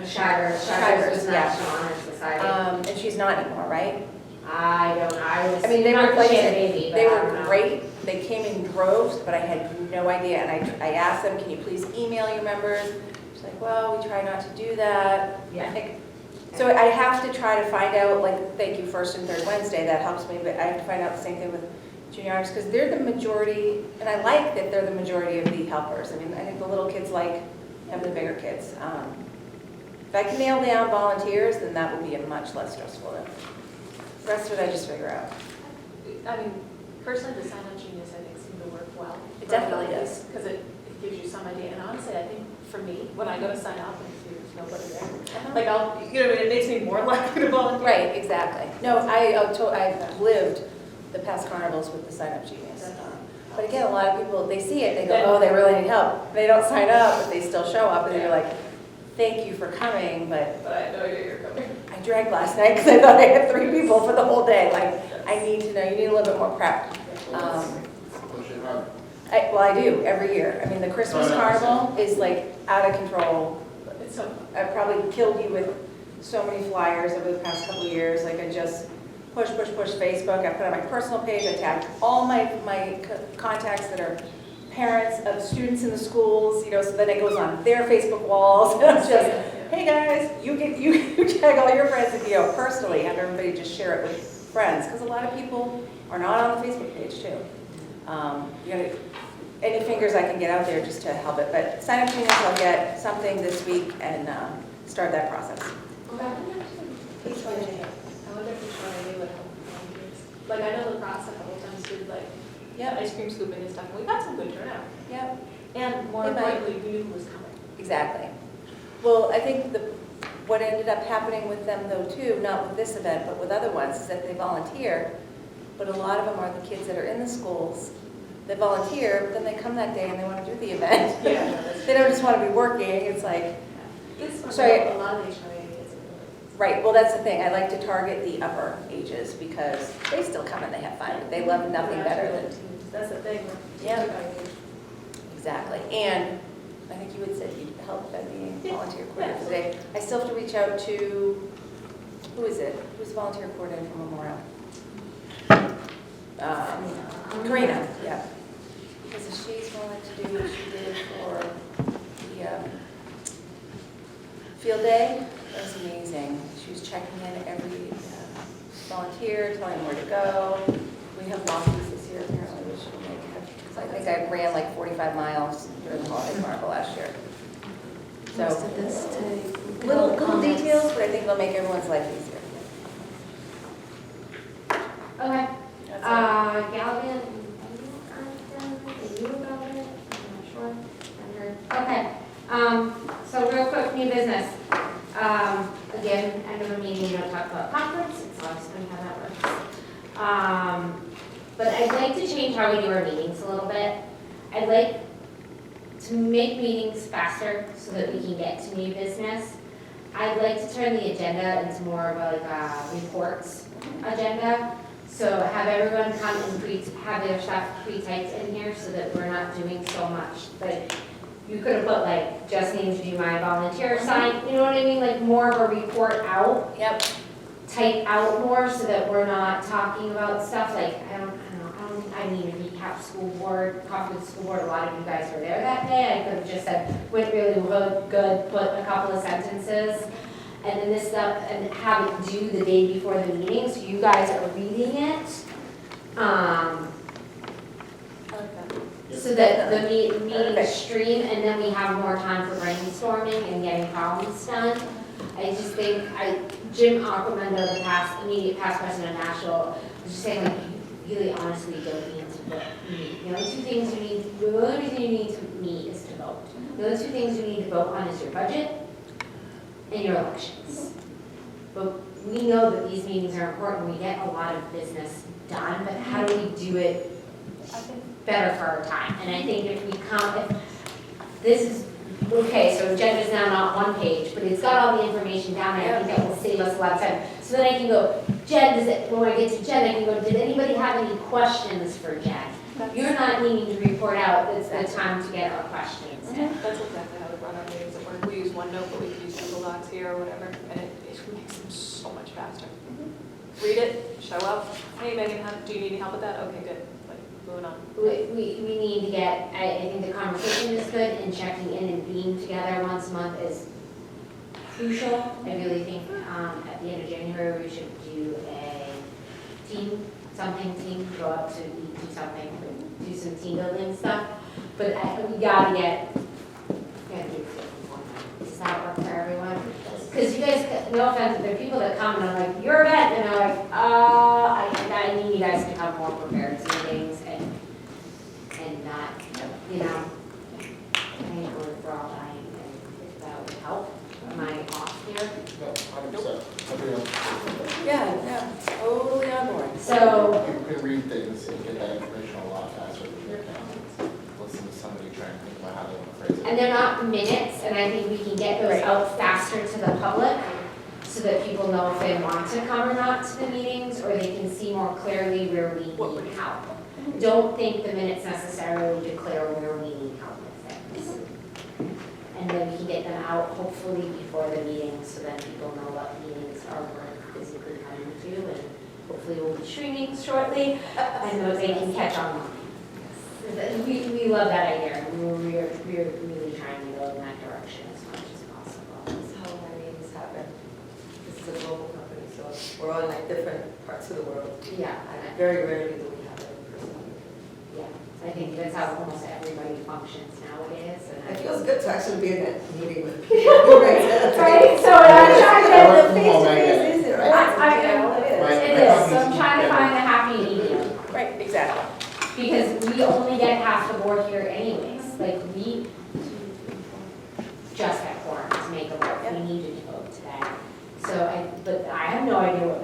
Shivers
Shivers,
was
yeah.
National Honor Society.
And she's not anymore, right?
I was.
I mean, they were,
not
like I
she had a
said,
baby, but
they
I don't
were
know.
great, they came in droves, but I had no idea, and I asked them, can you please email your members? She's like, well, we try not to do that.
Yeah.
So I have to try to find out, like, thank you, first and third Wednesday, that helps me, but I have to find out the same thing with junior honors, because they're the majority, and I like that they're the majority of the helpers. I mean, I think the little kids like having the bigger kids. If I can nail down volunteers, then that will be a much less stressful event. The rest of it I just figure out.
I mean, personally, the sign-up genius, I think, seemed to work well.
It definitely does.
Because it gives you some idea, and honestly, I think for me, when I go to sign up and there's nobody there, like it makes me more likely to volunteer.
Right, exactly. No, I've lived the past carnivals with the sign-up genius. But again, a lot of people, they see it, they go, oh, they really need help. They don't sign up, but they still show up, and they're like, thank you for coming, but
But I had no idea you're coming.
I drank last night because I thought I had 3 people for the whole day. Like, I need to know, you need a little bit more prep.
Push it hard.
Well, I do, every year. I mean, the Christmas carnival is like out of control.
It's so fun.
I've probably killed you with so many flyers over the past couple of years. Like, push Facebook. I put on my personal page, I tagged all my contacts that are parents of students in the schools, you know, so then it goes on their Facebook walls. And it's just, hey guys, you tag all your friends and, you know, personally have everybody just share it with friends, because a lot of people are not on the Facebook page too. You know, any fingers I can get out there just to help it, but sign up sheets, I'll get something this week and start that process.
I wonder if he's trying to do it. Like, I know lacrosse a couple times did like ice cream scooping and stuff, and we got some good turnout.
Yep.
And more
They might.
importantly, we knew who was coming.
Exactly. Well, I think what ended up happening with them though too, not with this event, but with other ones, is that they volunteer, but a lot of them are the kids that are in the schools that volunteer, but then they come that day and they want to do the event.
Yeah, no, that's
They don't just want to be working, it's like, Sorry.
A lot of these kids.
right, well, that's the thing, I like to target the upper ages because they still come and they have fun, they love nothing better than,
That's the thing.
Yeah. exactly. And I think you had said you'd help them being volunteer coordinator today. I still have to reach out to, who is it? Who's volunteer coordinator for Memorial? Karina, yeah. Because if she's willing to do what she did for the field day, that was amazing. She was checking in every volunteer, telling them where to go. We have walkies this year apparently, which will make it. I think I ran like 45 miles during the holiday carnival last year. So, little details, but I think they'll make everyone's life easier.
Okay.
That's
Galvin, are you about it? I'm not sure. I heard. Okay. So real quick, new business. Again, end of a meeting, we don't talk about conference, it's obviously how that works. But I'd like to change how we do our meetings a little bit. I'd like to make meetings faster so that we can get to new business. I'd like to turn the agenda into more of a reports agenda. So have everyone come and have their stuff pre-typed in here so that we're not doing so much. Like, you could have put like, just need to do my volunteer sign, you know what I mean? Like more of a report out,
Yep.
type out more so that we're not talking about stuff like, I need to recap school board, coffee with school board. A lot of you guys were there that day. I could have just said, went really good, put a couple of sentences. And then this stuff, and have it due the day before the meeting, so you guys are reading it. So that the meeting is stream, and then we have more time for brainstorming and getting problems done. I just think, Jim Aquamendo, the immediate past president of Nashville, was just saying, like, you really honestly don't need to meet. The only two things you need, the only reason you need to meet is to vote. The only two things you need to vote on is your budget and your elections. But we know that these meetings are important, we get a lot of business done, but how do we do it better for our time? And I think if this is, okay, so agenda is now not one page, but it's got all the information down there, I think that will save us a lot of time. So then I can go, Jen, when I get to Jen, I can go, did anybody have any questions for Jen? You're not needing to report out, it's the time to get our questions in.
That's exactly how we run our meetings at work. We use OneNote, but we can use Google Docs here or whatever, and it makes them so much faster. Read it, show up. Hey Megan, do you need any help with that? Okay, good. Like, moving on.
We need to get, I think the conversation is good, and checking in and being together once a month is crucial. I really think at the end of January, we should do a team, go out to eat, do something, do some team building stuff. But we gotta do it one night. Does that work for everyone? Because you guys, no offense, there are people that come and I'm like, your event, and they're like, I need you guys to come more prepared to meetings and not, you know, I hate the word for all dying, and if that would help. Am I off here?
No, 100%. Everyone.
Yeah, totally on board.
So,
You can read things and get that information a lot faster than you can listen to somebody trying to think about how they want to phrase it.
and they're not minutes, and I think we can get those out faster to the public so that people know if they want to come or not to the meetings, or they can see more clearly where we need help. Don't think the minutes necessarily declare where we need help with things. And then we can get them out hopefully before the meeting so that people know what meetings are worth physically coming to and hopefully we'll be streaming shortly, and those they can catch online. We love that idea, we're really trying to go in that direction as much as possible.
That's how my meetings happen. This is a global company, so we're all in like different parts of the world.
Yeah,
And very rarely do we have it in person.
yeah, I think that's how almost everybody functions nowadays, and
It feels good to actually be in that meeting with people.
Right, so I'm trying to
I work
get
from home, I get it.
Is it, right?
it is, so I'm trying to find a happy medium,
Right, exactly.
because we only get half the board here anyways, like, we just got quorum to make a vote, we needed to vote today. So but I have no idea what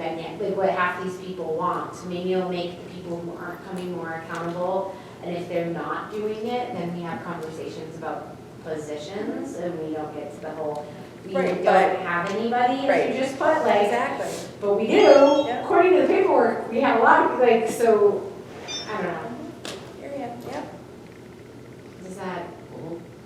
what half these people want, so maybe it'll make the people who aren't coming more accountable, and if they're not doing it, then we have conversations about positions, and we don't get to the whole, we
Right,
don't have anybody,
right.
if you just put like,
Exactly.
but we do,
Yeah.
according to the paperwork, we have a lot of, like, so, I don't know.
Here we are, yeah.
Does that,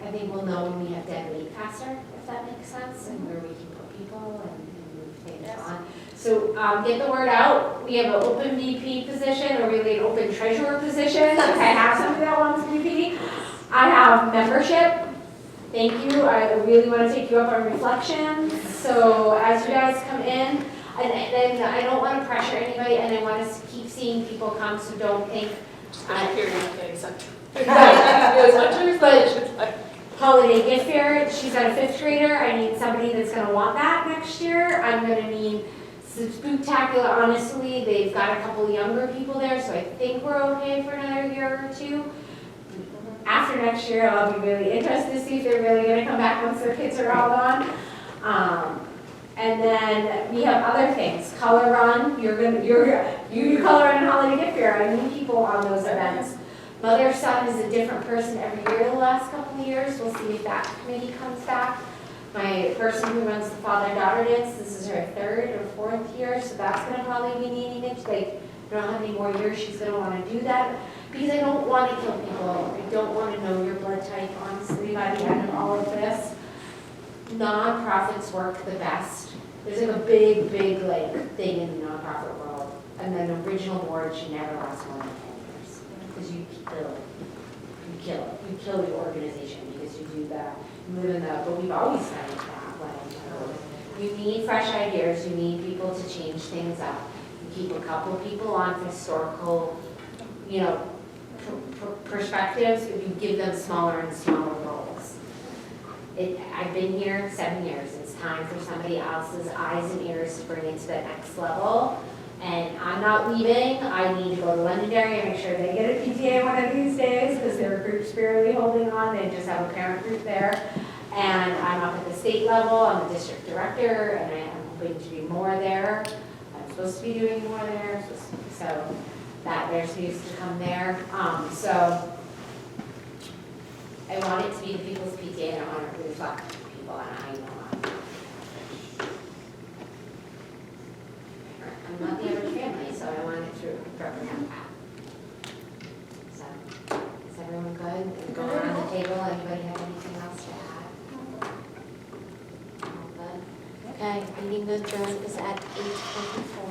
I think we'll know when we have dead weight faster, if that makes sense, and where we can put people and move things
Yes.
on. So, get the word out, we have an open VP position, or really an open treasurer position, if I have somebody that wants VP. I have membership, thank you, I really want to take you up on reflections, so as you guys come in, and I don't want to pressure anybody, and I want to keep seeing people come, so don't think,
Especially here, you're not getting sucked.
Right. But holiday gift fair, she's got a 5th grader, I need somebody that's gonna want that next year. I'm gonna need Spooktacular, honestly, they've got a couple younger people there, so I think we're okay for another year or two. After next year, I'll be really interested to see if they're really gonna come back once their kids are all gone. And then we have other things, color run, you color run and holiday gift fair, I need people on those events. Mother son is a different person every year the last couple of years. We'll see if that committee comes back. My person who runs the father-daughter dance, this is her 3rd or 4th year, so that's gonna probably be needing it. Like, I don't know how many more years she's gonna wanna do that. Because I don't wanna kill people. I don't wanna know your blood type, honestly, by the end of all of this. Nonprofits work the best. There's like a big, like, thing in the nonprofit world. And then the original board should never last more than 10 years. Because you kill the organization because you do that, you live in that, but we've always done it that way. You need fresh ideas, you need people to change things up. You keep a couple people on historical, perspectives, but you give them smaller and smaller roles. I've been here 7 years, it's time for somebody else's eyes and ears to bring it to the next level. And I'm not leaving, I need to go to Londonderry and make sure they get a PTA one of these days, because their group's barely holding on, they just have a parent group there. And I'm up at the state level, I'm the district director, and I am hoping to do more there. I'm supposed to be doing more there, so that there's news to come there. So I want it to be the people's PTA, and I want it to reflect people, and I know I'm not the average family, so I want it to represent that. So, is everyone good? Go around the table, anybody have anything else to add? All good? Okay, meeting adjourned is at 8:24.